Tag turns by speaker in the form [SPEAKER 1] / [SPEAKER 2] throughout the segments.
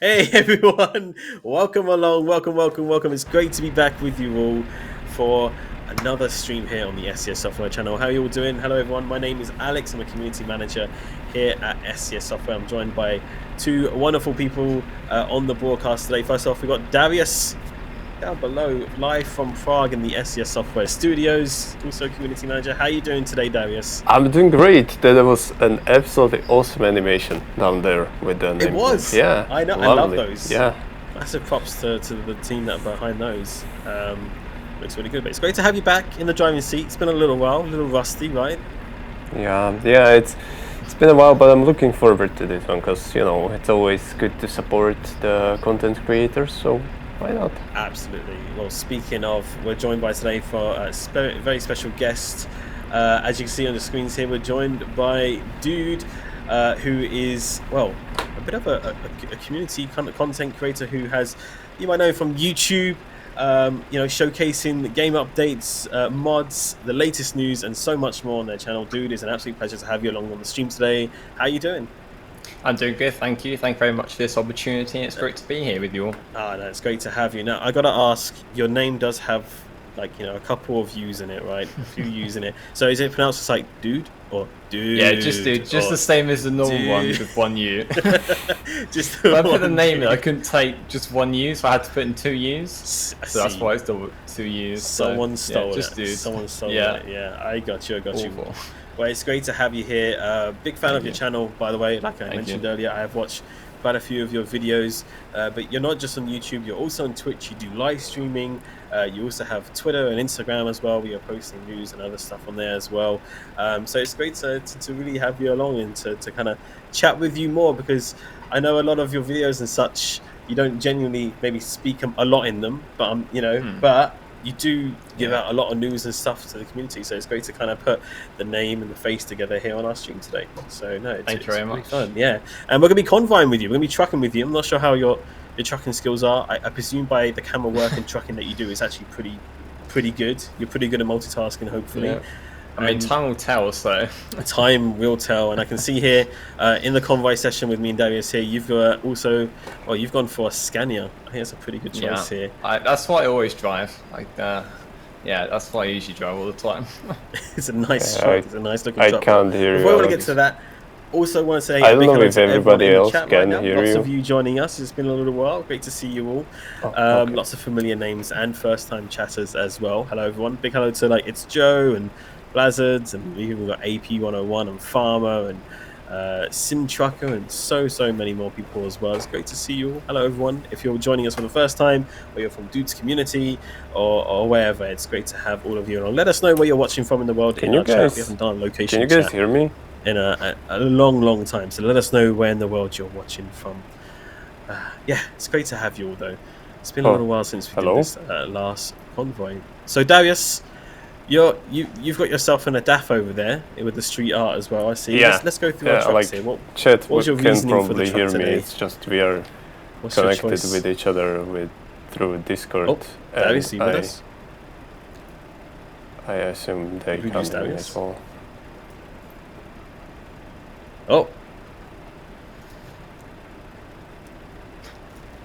[SPEAKER 1] Hey everyone, welcome along, welcome. It's great to be back with you all for another stream here on the SCS Software channel. How are you all doing? Hello everyone, my name is Alex. I'm a community manager here at SCS Software. I'm joined by two wonderful people on the broadcast today. First off, we've got Darius down below, live from Prague in the SCS Software studios, also community manager. How are you doing today, Darius?
[SPEAKER 2] I'm doing great. There was an absolutely awesome animation down there with the name.
[SPEAKER 1] It was.
[SPEAKER 2] Yeah,
[SPEAKER 1] I know.
[SPEAKER 2] lovely.
[SPEAKER 1] I love those.
[SPEAKER 2] Yeah,
[SPEAKER 1] massive props to the team that are behind those. Looks really good. But it's great to have you back in the driving seat. It's been a little while, a little rusty, right?
[SPEAKER 2] yeah. It's been a while, but I'm looking forward to this one because it's always good to support the content creators. So why not?
[SPEAKER 1] Absolutely. Well, speaking of, we're joined by today for a very special guest. As you can see on the screens here, we're joined by Duude, who is, well, a bit of a community kind of content creator who has, you might know from YouTube, showcasing the game updates, mods, the latest news, and so much more on their channel. Dude, it's an absolute pleasure to have you along on the stream today. How are you doing?
[SPEAKER 3] I'm doing good, thank you. Thank you very much for this opportunity. It's great to be here with you all.
[SPEAKER 1] No, it's great to have you. Now, I got to ask, your name does have, a couple of U's in it, right? A few U's in it. So is it pronounced just like Dude or Dude?
[SPEAKER 3] Yeah, just Dude. Just the same as the normal one with one U.
[SPEAKER 1] Just
[SPEAKER 3] when I put the name in, I couldn't take just one U, so I had to put in two U's. So that's why it's double two U's.
[SPEAKER 1] Someone stole it.
[SPEAKER 3] Just Dude.
[SPEAKER 1] Someone stole it. Yeah, I got you.
[SPEAKER 3] Awful.
[SPEAKER 1] Well, it's great to have you here. Big fan of your channel, by the way. Like I mentioned earlier, I have watched quite a few of your videos. But you're not just on YouTube, you're also on Twitch. You do live streaming. You also have Twitter and Instagram as well. We are posting news and other stuff on there as well. So it's great to really have you along and to kind of chat with you more, because I know a lot of your videos and such, you don't genuinely maybe speak a lot in them, but but you do give out a lot of news and stuff to the community, so it's great to kind of put the name and the face together here on our stream today. So no,
[SPEAKER 3] thank you very much.
[SPEAKER 1] Fun, yeah. And we're gonna be convoying with you. We're gonna be trucking with you. I'm not sure how your trucking skills are. I presume by the camera work and trucking that you do, it's actually pretty good. You're pretty good at multitasking, hopefully.
[SPEAKER 3] Yeah. I mean, time will tell, so.
[SPEAKER 1] Time will tell, and I can see here in the convoy session with me and Darius here, you've also, you've gone for a Scania. I think that's a pretty good choice here.
[SPEAKER 3] That's what I always drive. That's what I usually drive all the time.
[SPEAKER 1] It's a nice truck. It's a nice looking truck.
[SPEAKER 2] I can't hear you.
[SPEAKER 1] Before we want to get to that, also want to say
[SPEAKER 2] I don't know if everybody else can hear you.
[SPEAKER 1] Lots of you joining us. It's been a little while. Great to see you all. Okay. Lots of familiar names and first-time chatters as well. Hello, everyone. Big hello to it's Joe and Blizzards, and we've got AP101 and Farmer and Sim Trucker and so many more people as well. It's great to see you all. Hello everyone. If you're joining us for the first time, or you're from Duude's community or wherever, it's great to have all of you along. Let us know where you're watching from in the world.
[SPEAKER 2] Can you guys?
[SPEAKER 1] We haven't done a location.
[SPEAKER 2] Can you guys hear me?
[SPEAKER 1] In a long time. So let us know where in the world you're watching from. Yeah, it's great to have you all though. It's been a little while since we did this last convoy. So Darius, you've got yourself in a DAF over there with the street art as well. I see.
[SPEAKER 2] Yeah.
[SPEAKER 1] Let's go through our trucks here.
[SPEAKER 2] Chat
[SPEAKER 1] what's your reasoning for the truck
[SPEAKER 2] hear
[SPEAKER 1] today?
[SPEAKER 2] me. It's just we are connected with each other through Discord.
[SPEAKER 1] Oh, Darius, you with us?
[SPEAKER 2] I assume they can hear me as well.
[SPEAKER 1] Oh.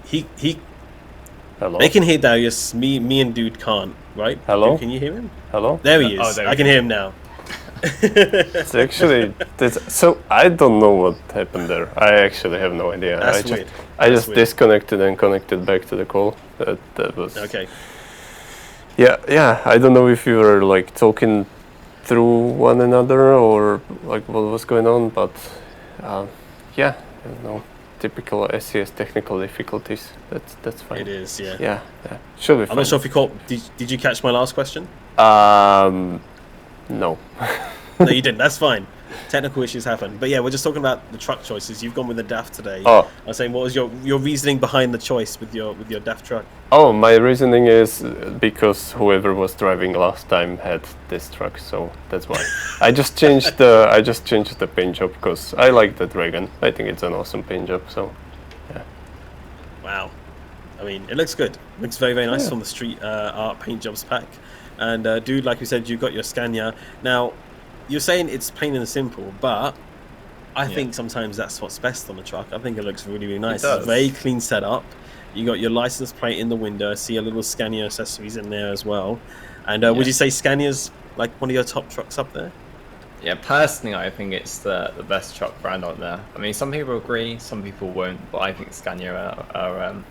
[SPEAKER 1] He.
[SPEAKER 2] Hello?
[SPEAKER 1] They can hear Darius. Me and Dude can't. Right?
[SPEAKER 2] Hello?
[SPEAKER 1] Dude, can you hear him?
[SPEAKER 2] Hello?
[SPEAKER 1] There he is. I can hear him now.
[SPEAKER 2] It's actually so I don't know what happened there. I actually have no idea.
[SPEAKER 1] That's weird.
[SPEAKER 2] I just disconnected and connected back to the call. That was
[SPEAKER 1] okay.
[SPEAKER 2] Yeah. I don't know if you were talking through one another or what was going on, but typical SCS technical difficulties. That's fine.
[SPEAKER 1] It is, yeah.
[SPEAKER 2] Yeah. Should be fine.
[SPEAKER 1] I'm not sure if you caught. Did you catch my last question?
[SPEAKER 2] No.
[SPEAKER 1] No, you didn't. That's fine. Technical issues happen. But yeah, we're just talking about the truck choices. You've gone with the DAF today.
[SPEAKER 2] Oh.
[SPEAKER 1] I was saying, what was your reasoning behind the choice with your DAF truck?
[SPEAKER 2] Oh, my reasoning is because whoever was driving last time had this truck, so that's why. I just changed the paint job because I like the Dragon. I think it's an awesome paint job. So, yeah.
[SPEAKER 1] Wow. I mean, it looks good. It looks very nice on the street art paint jobs pack. And Dude, like you said, you got your Scania. Now, you're saying it's plain and simple, but I think sometimes that's what's best on the truck. I think it looks really, really nice.
[SPEAKER 3] It
[SPEAKER 1] It's a very clean setup. You got your license plate in the window. I see a little Scania accessories in there as well. And would you say Scania's like one of your top trucks up there?
[SPEAKER 3] Yeah, personally, I think it's the best truck brand out there. I mean, some people agree, some people won't, but I think Scania are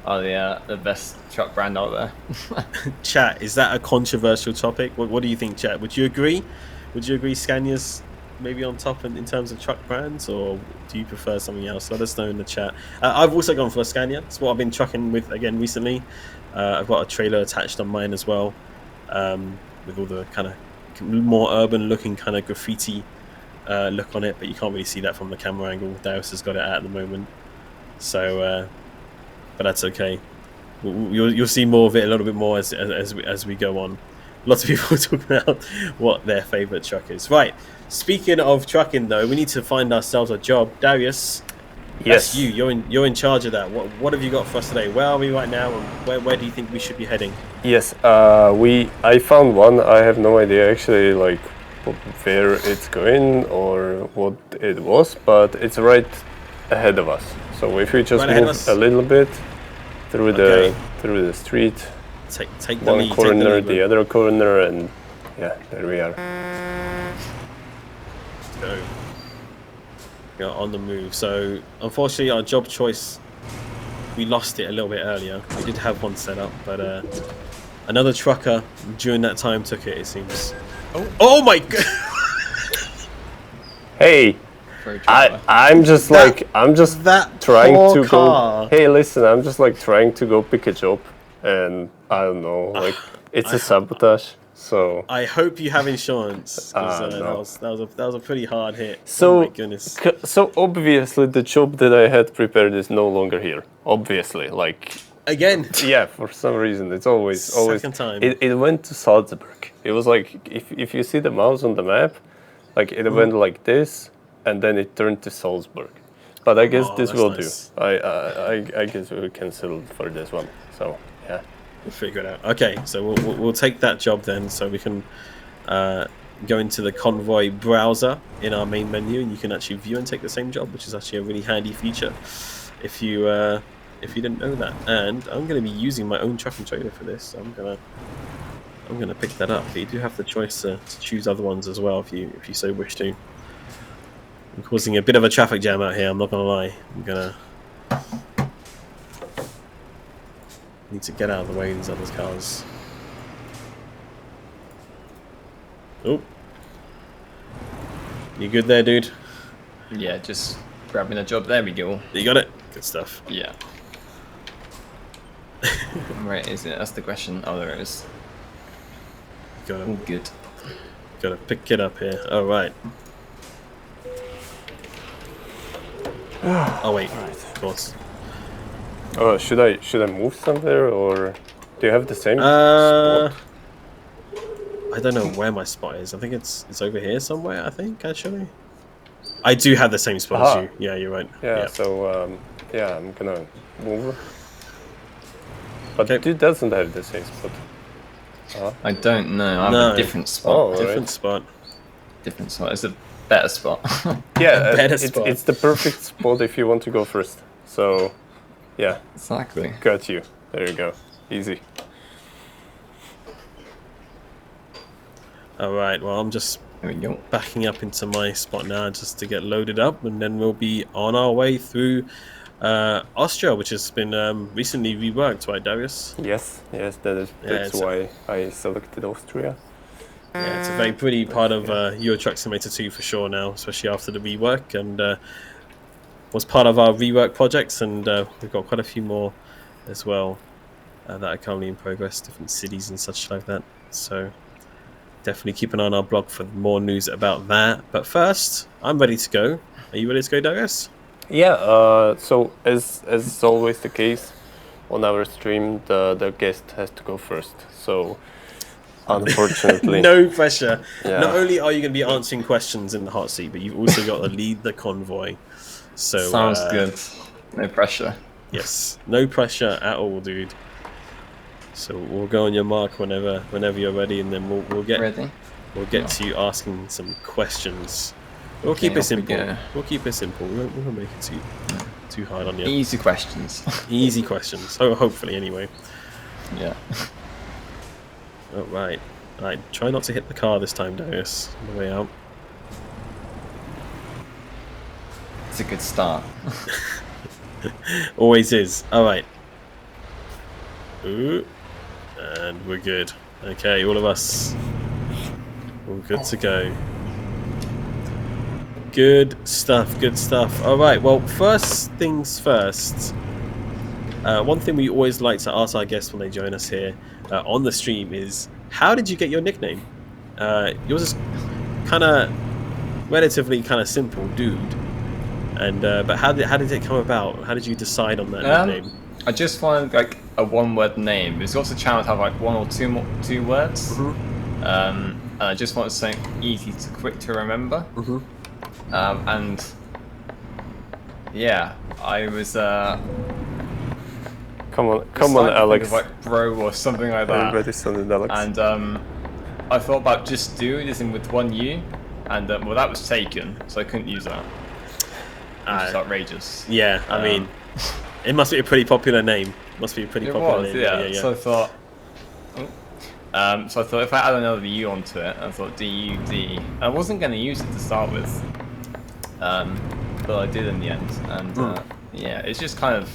[SPEAKER 3] the best truck brand out there.
[SPEAKER 1] Chat, is that a controversial topic? What do you think, chat? Would you agree? Would you agree Scania's maybe on top in terms of truck brands, or do you prefer something else? Let us know in the chat. I've also gone for a Scania. It's what I've been trucking with again recently. I've got a trailer attached on mine as well, with all the kind of more urban looking kind of graffiti look on it, but you can't really see that from the camera angle. Darius has got it at the moment, so but that's okay. You'll see more of it a little bit more as we go on. Lots of people talking about what their favorite truck is. Right, speaking of trucking though, we need to find ourselves a job. Darius,
[SPEAKER 2] Yes,
[SPEAKER 1] that's you're in charge of that. What have you got for us today? Where are we right now, and where do you think we should be heading?
[SPEAKER 2] yes. I found one. I have no idea actually, like where it's going or what it was, but it's right ahead of us. So if we just move a little bit through the street,
[SPEAKER 1] take the
[SPEAKER 2] one
[SPEAKER 1] lead,
[SPEAKER 2] corner,
[SPEAKER 1] the
[SPEAKER 2] other corner, and yeah, there we are.
[SPEAKER 1] Go. You're on the move. So unfortunately, our job choice, we lost it a little bit earlier. We did have one set up, but another trucker during that time took it. It seems. Oh my god!
[SPEAKER 2] Hey. I'm just trying to go. Hey, listen, I'm just like trying to go pick a job, and I don't know, like it's a sabotage. So
[SPEAKER 1] I hope you have insurance.
[SPEAKER 2] No.
[SPEAKER 1] that was a pretty hard hit.
[SPEAKER 2] So,
[SPEAKER 1] oh my goodness.
[SPEAKER 2] So obviously the job that I had prepared is no longer here. Obviously, like
[SPEAKER 1] again.
[SPEAKER 2] Yeah, for some reason it's always
[SPEAKER 1] second time.
[SPEAKER 2] It went to Salzburg. It was like if you see the mouse on the map, like it went like this. And then it turned to Salzburg, but I guess this will
[SPEAKER 1] nice.
[SPEAKER 2] do. I guess we'll cancel for this one. So yeah,
[SPEAKER 1] we'll figure it out. Okay, so we'll take that job then, so we can go into the Convoy browser in our main menu, and you can actually view and take the same job, which is actually a really handy feature if you didn't know that. And I'm going to be using my own truck and trailer for this. So I'm gonna pick that up. But you do have the choice to choose other ones as well if you so wish to. I'm causing a bit of a traffic jam out here, I'm not gonna lie. I'm gonna need to get out of the way of these other cars. Oh. You good there, dude?
[SPEAKER 3] Yeah, just grabbing a job. There we go.
[SPEAKER 1] You got it? Good stuff.
[SPEAKER 3] Yeah. Right, is it? That's the question. Oh, there it is. All good.
[SPEAKER 1] Gotta pick it up here. Oh, right. Oh wait, right. Of course.
[SPEAKER 2] Oh, should I move somewhere, or do you have the same spot?
[SPEAKER 1] I don't know where my spot is. I think it's over here somewhere. I think actually. I do have the same spot as you. Yeah, you're right.
[SPEAKER 2] Yeah. So yeah, I'm gonna move. But Dude doesn't have the same spot.
[SPEAKER 3] I don't know. I have a different spot.
[SPEAKER 2] Oh,
[SPEAKER 1] different spot.
[SPEAKER 3] Different spot. It's a better spot.
[SPEAKER 2] Yeah,
[SPEAKER 1] better spot.
[SPEAKER 2] It's the perfect spot if you want to go first. So, yeah.
[SPEAKER 3] Exactly.
[SPEAKER 2] Got you. There you go. Easy.
[SPEAKER 1] All right. Well, I'm just backing up into my spot now just to get loaded up, and then we'll be on our way through Austria, which has been recently reworked, right, Darius?
[SPEAKER 2] Yes. That's why I selected Austria.
[SPEAKER 1] Yeah, it's a very pretty part of Euro Truck Simulator 2 for sure now, especially after the rework, and was part of our rework projects, and we've got quite a few more as well that are currently in progress, different cities and such like that. So definitely keep an eye on our blog for more news about that. But first, I'm ready to go. Are you ready to go, Darius?
[SPEAKER 2] Yeah. So as always the case on our stream, the guest has to go first. So. Unfortunately.
[SPEAKER 1] No pressure.
[SPEAKER 2] Yeah.
[SPEAKER 1] Not only are you going to be answering questions in the hot seat, but you've also got to lead the convoy. So
[SPEAKER 3] sounds good. No pressure.
[SPEAKER 1] Yes, no pressure at all, dude. So we'll go on your mark whenever you're ready, and then we'll get
[SPEAKER 3] ready.
[SPEAKER 1] We'll get to you asking some questions. We'll keep
[SPEAKER 3] Okay,
[SPEAKER 1] it
[SPEAKER 3] off we
[SPEAKER 1] simple.
[SPEAKER 3] go.
[SPEAKER 1] We'll keep it simple. We won't make it too hard on you.
[SPEAKER 3] Easy questions.
[SPEAKER 1] Easy questions. So hopefully, anyway.
[SPEAKER 3] Yeah.
[SPEAKER 1] All right. All right. Try not to hit the car this time, Darius. On the way out.
[SPEAKER 3] It's a good start.
[SPEAKER 1] Always is. All right. Ooh. And we're good. Okay, all of us. All good to go. Good stuff, good stuff. All right, well, first things first. One thing we always like to ask our guests when they join us here on the stream is, how did you get your nickname? Yours is kind of relatively kind of simple, Dude. And but how did it come about? How did you decide on that nickname?
[SPEAKER 3] I just wanted like a one-word name. There's also a channel to have like one or two words.
[SPEAKER 1] Mm-hmm.
[SPEAKER 3] And I just wanted something easy to quick to remember.
[SPEAKER 1] Mm-hmm.
[SPEAKER 3] And yeah, I was
[SPEAKER 2] Come on, Alex.
[SPEAKER 3] Of, like bro or something like that.
[SPEAKER 2] Everybody's sounding Alex.
[SPEAKER 3] And I thought about just Duude as in with one U, and well, that was taken, so I couldn't use that. Which is outrageous.
[SPEAKER 1] Yeah, I mean, it must be a pretty popular name. Must be a pretty popular name. Yeah.
[SPEAKER 3] So I thought. So I thought if I add another U onto it, I thought D-U-D. I wasn't going to use it to start with, but I did in the end. And yeah, it's just kind of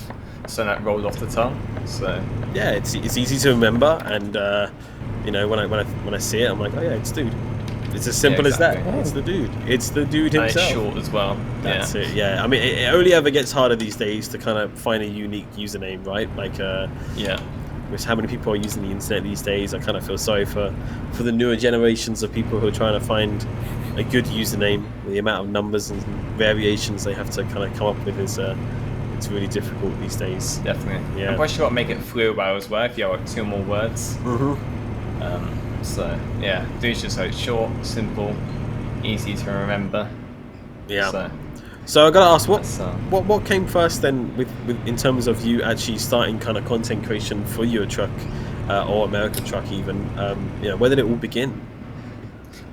[SPEAKER 3] something that rolled off the tongue. So
[SPEAKER 1] yeah, it's easy to remember, and you know, when I see it, I'm like, oh yeah, it's Dude. It's as simple as that. It's the Dude. It's the Dude himself.
[SPEAKER 3] And it's short as well.
[SPEAKER 1] That's it. Yeah, I mean, it only ever gets harder these days to kind of find a unique username, right? Like
[SPEAKER 3] yeah.
[SPEAKER 1] With how many people are using the internet these days, I kind of feel sorry for the newer generations of people who are trying to find a good username. The amount of numbers and variations they have to kind of come up with is it's really difficult these days.
[SPEAKER 3] Definitely.
[SPEAKER 1] Yeah.
[SPEAKER 3] I'm quite sure I'll make it fluid as well if you have like 2 more words.
[SPEAKER 1] Mm-hmm.
[SPEAKER 3] So yeah, Duude's just like short, simple, easy to remember.
[SPEAKER 1] Yeah. So I gotta ask, what came first then, with in terms of you actually starting kind of content creation for Euro Truck or American Truck even? You know, where did it all begin?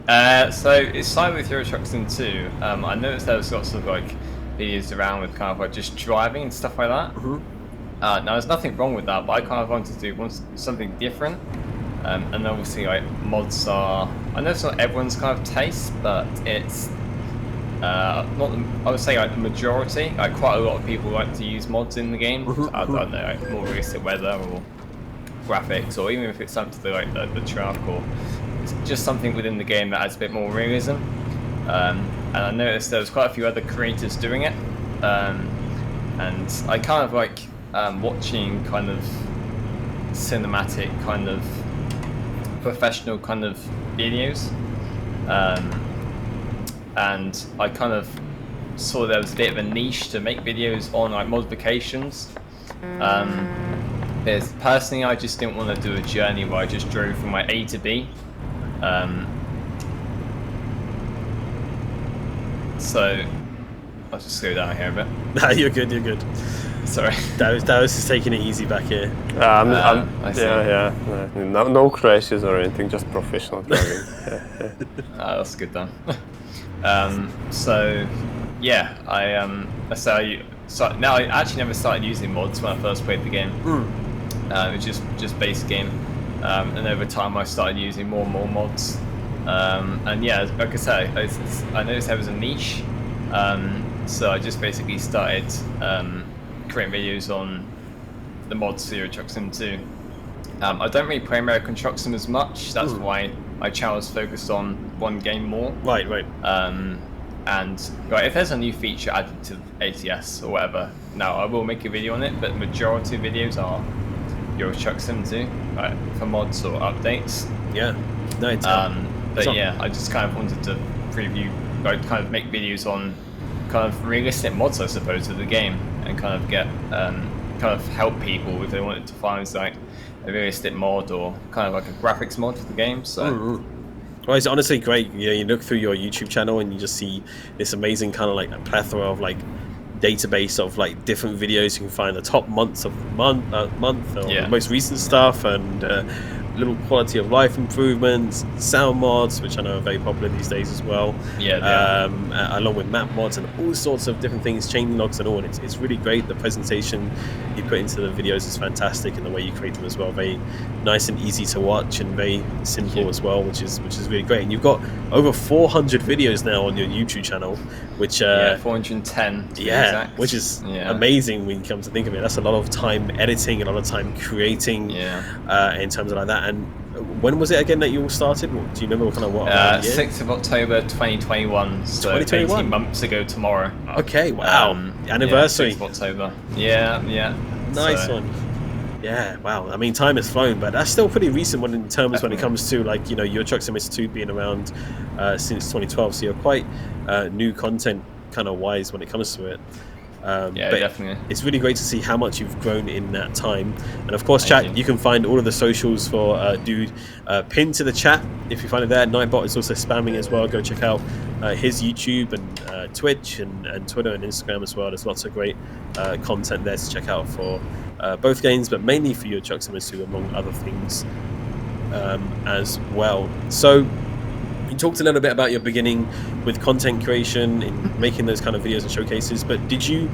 [SPEAKER 3] So it started with Euro Truck Sim 2. I noticed there was lots of like videos around with kind of like just driving and stuff like that.
[SPEAKER 1] Mm-hmm.
[SPEAKER 3] Now there's nothing wrong with that, but I kind of wanted to do something different. And obviously like mods are, I know it's not everyone's kind of taste, but it's not I would say like the majority. Like quite a lot of people like to use mods in the game. I don't know, like more realistic weather or graphics, or even if it's something to do like the truck, or it's just something within the game that adds a bit more realism. And I noticed there was quite a few other creators doing it, and I kind of like watching kind of cinematic kind of professional kind of videos, and I kind of saw there was a bit of a niche to make videos on like modifications. Because personally I just didn't want to do a journey where I just drove from my A to B. So I'll just go down here a bit.
[SPEAKER 1] Nah, you're good.
[SPEAKER 3] Sorry.
[SPEAKER 1] Darius is taking it easy back here.
[SPEAKER 2] Yeah. No crashes or anything, just professional driving.
[SPEAKER 3] That's good then. So yeah, so now I actually never started using mods when I first played the game. It was just base game, and over time I started using more and more mods. And yeah, like I say, I noticed there was a niche, so I just basically started creating videos on the mods for Euro Truck Sim 2. I don't really play American Truck Sim as much. That's why my channel is focused on one game more.
[SPEAKER 1] Right.
[SPEAKER 3] And if there's a new feature added to ATS or whatever, now I will make a video on it. But the majority of videos are Euro Truck Sim 2, for mods or updates.
[SPEAKER 1] Yeah. No, it's
[SPEAKER 3] but yeah, I just kind of wanted to preview, like kind of make videos on kind of realistic mods, I suppose, of the game, and kind of get kind of help people if they wanted to find like a realistic mod or kind of like a graphics mod for the game. So
[SPEAKER 1] well, it's honestly great. You look through your YouTube channel and you just see this amazing kind of like a plethora of like database of like different videos. You can find the top month or the most recent stuff, and little quality of life improvements, sound mods, which I know are very popular these days as well.
[SPEAKER 3] Yeah.
[SPEAKER 1] Along with map mods and all sorts of different things, chain logs and all. And it's really great. The presentation you put into the videos is fantastic, and the way you create them as well, very nice and easy to watch and very simple as well, which is really great. And you've got over 400 videos now on your YouTube channel, which
[SPEAKER 3] 410 to be exact.
[SPEAKER 1] which is amazing when you come to think of it. That's a lot of time editing, a lot of time creating, in terms of like that. And when was it again that you all started? Do you remember what kind of what?
[SPEAKER 3] 6th of October 2021, so
[SPEAKER 1] 2021?
[SPEAKER 3] 18 months ago tomorrow.
[SPEAKER 1] Okay, wow. Anniversary.
[SPEAKER 3] 6th of October. Yeah.
[SPEAKER 1] Nice one. Yeah, wow. I mean, time has flown, but that's still pretty recent when it comes to, like, you know, your Truck Simulator 2 being around since 2012, so you're quite new content kind of wise when it comes to it.
[SPEAKER 3] But definitely.
[SPEAKER 1] It's really great to see how much you've grown in that time. And of course, chat, you can find all of the socials for Duude pinned to the chat if you find it there. Nightbot is also spamming as well. Go check out his YouTube and Twitch and Twitter and Instagram as well. There's lots of great content there to check out for both games, but mainly for your Truck Simulator 2, among other things as well. So you talked a little bit about your beginning with content creation in making those kind of videos and showcases, but did you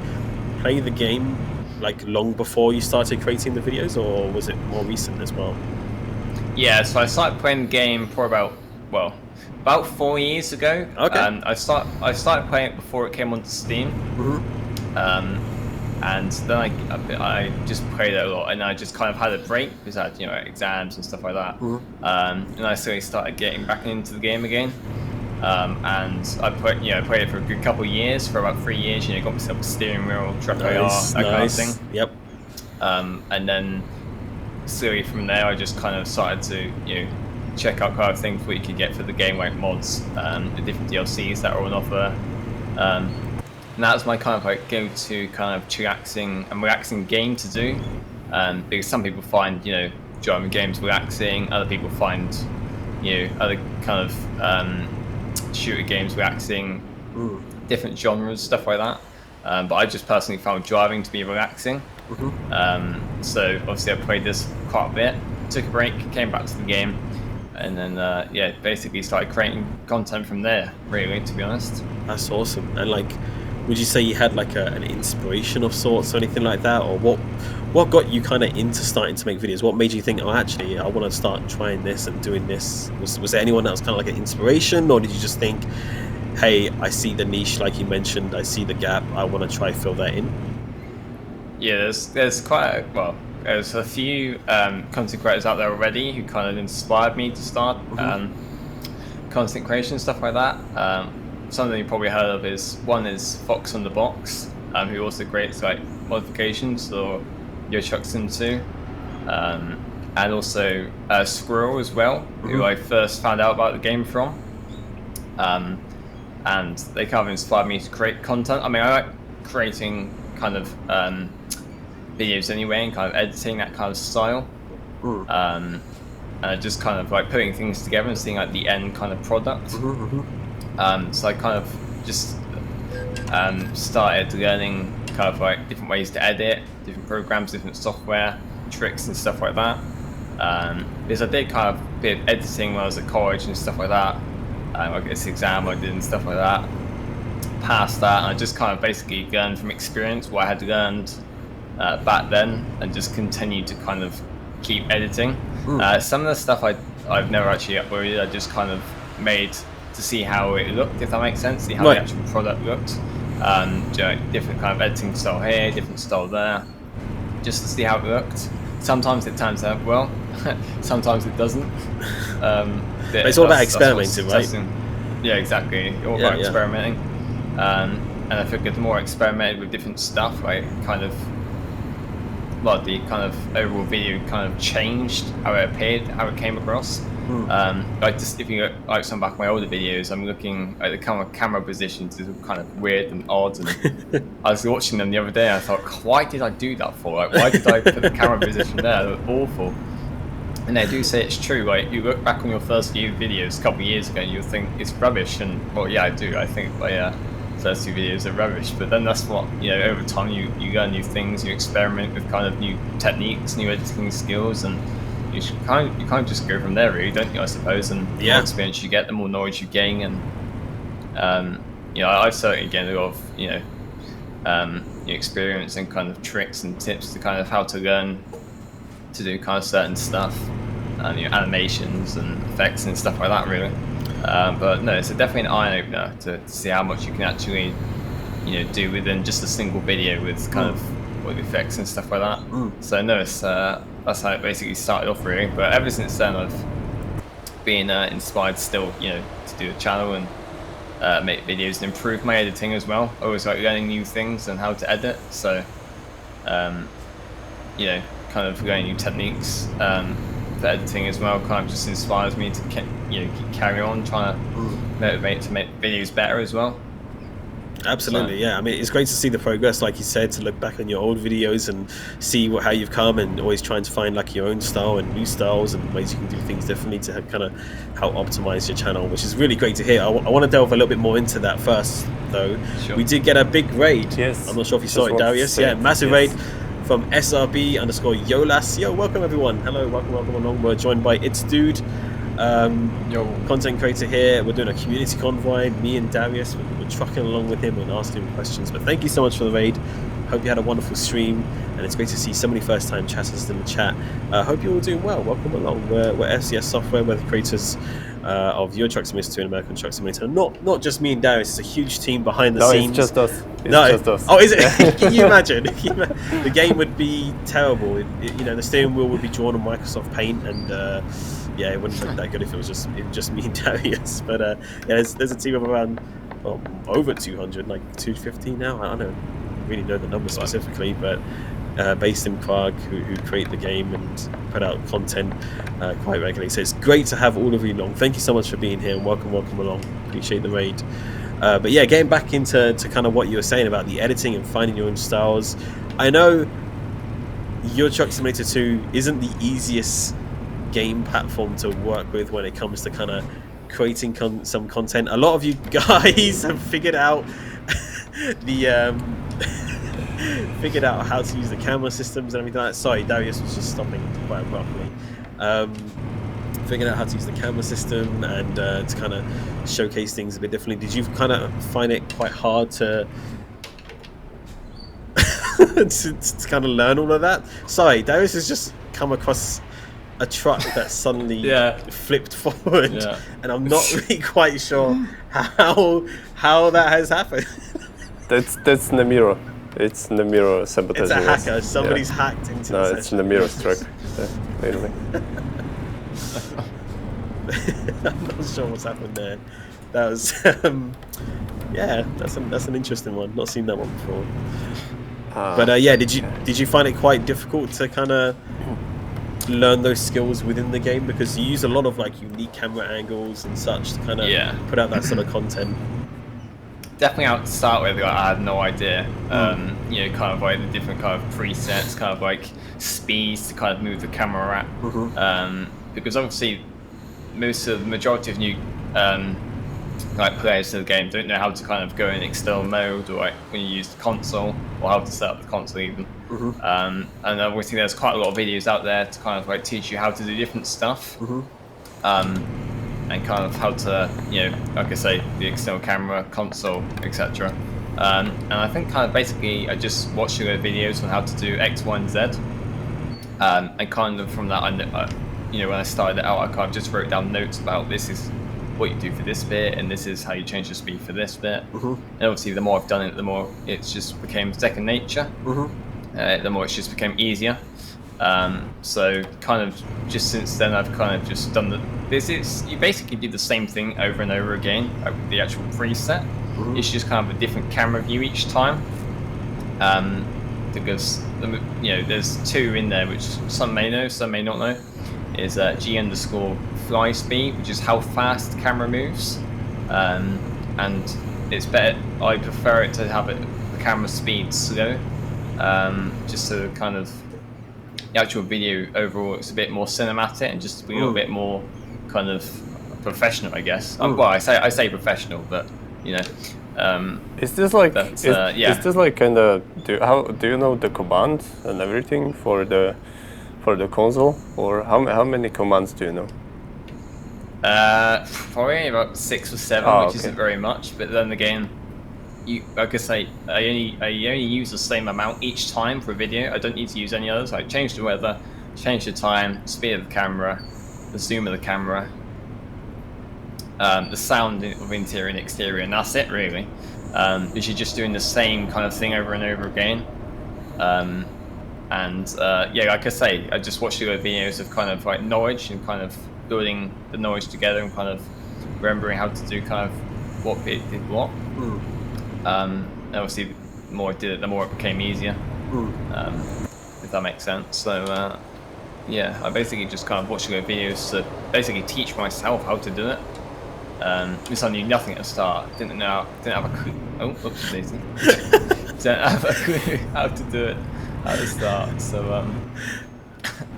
[SPEAKER 1] play the game like long before you started creating the videos, or was it more recent as well?
[SPEAKER 3] Yeah, so I started playing the game for about 4 years ago.
[SPEAKER 1] Okay.
[SPEAKER 3] I started playing it before it came onto Steam. And then I just played it a lot, and I just kind of had a break because I had exams and stuff like that. And I slowly started getting back into the game again. And I played it for a good couple of years, for about 3 years. Got myself a steering wheel, truck AR, that kind of thing.
[SPEAKER 1] Yep.
[SPEAKER 3] And then slowly from there, I just kind of started to check out kind of things what you could get for the game, like mods, the different DLCs that are on offer. And that's my kind of like go-to kind of relaxing game to do, because some people find driving games relaxing, other people find other kind of shooter games relaxing, different genres, stuff like that. But I just personally found driving to be relaxing. So obviously I played this quite a bit, took a break, came back to the game, and then basically started creating content from there, really, to be honest.
[SPEAKER 1] That's awesome. And like, would you say you had like an inspiration of sorts or anything like that, or what got you kind of into starting to make videos? What made you think, oh, actually I want to start trying this and doing this? Was there anyone that was kind of like an inspiration, or did you just think, hey, I see the niche, like you mentioned, I see the gap, I want to try fill that in?
[SPEAKER 3] Yeah, there's there's a few content creators out there already who kind of inspired me to start content creation, stuff like that. Something you probably heard of is Fox on the Box, who also creates like modifications for your Truck Sim 2, and also Squirrel as well, who I first found out about the game from, and they kind of inspired me to create content. I mean, I like creating kind of videos anyway, and kind of editing, that kind of style, and just kind of like putting things together and seeing like the end kind of product. So I kind of just started learning kind of like different ways to edit, different programs, different software, tricks and stuff like that. Because I did kind of a bit of editing when I was at college and stuff like that. Like this exam I did and stuff like that. Passed that, and I just kind of basically learned from experience what I had learned back then, and just continued to kind of keep editing. Some of the stuff I've never actually uploaded, I just kind of made to see how it looked, if that makes sense, see how the actual product looked. Different kind of editing style here, different style there, just to see how it looked. Sometimes it turns out well, sometimes it doesn't.
[SPEAKER 1] But it's all about experimenting, right?
[SPEAKER 3] Yeah, exactly. All about experimenting. And I figured the more I experimented with different stuff, the kind of overall video kind of changed how it appeared, how it came across. If you look like some back of my older videos, I'm looking at the camera positions is kind of weird and odd, and I was watching them the other day and I thought, why did I do that for? Like, why did I put the camera position there? They look awful. And they do say it's true. Like, you look back on your first few videos a couple of years ago and you think it's rubbish, and well, yeah, I do. I think first few videos are rubbish, but then that's what over time you learn new things, you experiment with kind of new techniques, new editing skills, and you kind of just go from there, really, don't you? I suppose, and the more experience you get, the more knowledge you gain, and I've certainly gained a lot of experience and kind of tricks and tips to kind of how to learn to do kind of certain stuff, and animations and effects and stuff like that, really. But no, it's definitely an eye opener to see how much you can actually do within just a single video with kind of with effects and stuff like that. So no, it's that's how it basically started off, really. But ever since then, I've been inspired still, to do a channel and make videos and improve my editing as well. I always like learning new things and how to edit. So, kind of learning new techniques for editing as well kind of just inspires me to carry on trying to motivate to make videos better as well.
[SPEAKER 1] Absolutely, yeah. I mean, it's great to see the progress, like you said, to look back on your old videos and see how you've come, and always trying to find like your own style and new styles and ways you can do things differently to kind of help optimize your channel, which is really great to hear. I want to delve a little bit more into that first, though. Sure. We did get a big raid.
[SPEAKER 2] Yes.
[SPEAKER 1] I'm not sure if you saw it, Darius. Yeah, massive raid from SRB_Yolas. Yo, welcome everyone. Hello, welcome along. We're joined by It's Dude. Content creator here. We're doing a community convoy. Me and Darius, we're trucking along with him and asking him questions. But thank you so much for the raid. Hope you had a wonderful stream, and it's great to see so many first-time chatters in the chat. Hope you're all doing well. Welcome along. We're FCS Software. We're the creators of Euro Truck Simulator 2 and American Truck Simulator. Not just me and Darius. It's a huge team behind the scenes.
[SPEAKER 2] No, it's just us. Just us.
[SPEAKER 1] Oh, is it? Can you imagine? The game would be terrible. The steering wheel would be drawn on Microsoft Paint, and yeah, it wouldn't look that good if it was just me and Darius. But there's a team of around over 200, like 250 now. I don't really know the number specifically, but based in Prague, who create the game and put out content quite regularly. So it's great to have all of you along. Thank you so much for being here, and welcome along. Appreciate the raid. But yeah, getting back into kind of what you were saying about the editing and finding your own styles. I know Euro Truck Simulator 2 isn't the easiest game platform to work with when it comes to kind of creating some content. A lot of you guys have figured out figured out how to use the camera systems and everything like that. Sorry, Darius was just stopping quite abruptly. Figured out how to use the camera system and to kind of showcase things a bit differently. Did you kind of find it quite hard to to kind of learn all of that? Sorry, Darius has just come across a truck that suddenly flipped forward, and I'm not really quite sure how that has happened.
[SPEAKER 2] That's Nemiro. It's Nemiro sabotaging.
[SPEAKER 1] It's a hacker. Somebody's hacked into the session.
[SPEAKER 2] It's Nemiro's truck. Clearly.
[SPEAKER 1] I'm not sure what's happened there. That was that's an interesting one. Not seen that one before. But did you find it quite difficult to kind of learn those skills within the game, because you use a lot of like unique camera angles and such to kind of put out that sort of content?
[SPEAKER 3] Definitely out to start with, I had no idea. Kind of like the different kind of presets, kind of like speeds to kind of move the camera at. Because obviously the majority of new like players to the game don't know how to kind of go in external mode, or like when you use the console, or how to set up the console even. And obviously there's quite a lot of videos out there to kind of like teach you how to do different stuff. And kind of how to, like I say, the external camera, console, etc. And I think kind of basically I just watched the videos on how to do X, Y, and Z. And kind of from that, when I started it out, I kind of just wrote down notes about this is what you do for this bit, and this is how you change the speed for this bit. And obviously the more I've done it, the more it's just became second nature. The more it's just became easier. So kind of just since then I've kind of just done you basically do the same thing over and over again with the actual preset. It's just kind of a different camera view each time. Because there's two in there which some may know, some may not know. Is G_fly speed, which is how fast the camera moves, and it's better. I prefer it to have the camera speed slow, just so kind of the actual video overall it's a bit more cinematic and just a little bit more kind of professional, I guess. Well, I say professional, but
[SPEAKER 2] is this like is this like kind of do you know the commands and everything for for the console, or how many commands do you know?
[SPEAKER 3] Probably about 6 or 7, which
[SPEAKER 2] okay.
[SPEAKER 3] isn't very much. But then again, like I say, I only use the same amount each time for a video. I don't need to use any others. I change the weather, change the time, speed of the camera, the zoom of the camera, the sound of interior and exterior, and that's it really. Because you're just doing the same kind of thing over and over again. Yeah, like I say, I just watched the videos of kind of like knowledge and kind of building the knowledge together and kind of remembering how to do kind of what bit did what. And obviously, the more I did it, the more it became easier. If that makes sense. So yeah, I basically just kind of watched the videos to basically teach myself how to do it. Because I knew nothing at the start. Didn't have a clue. Oh, oops, daisy. Didn't have a clue how to do it at the start. So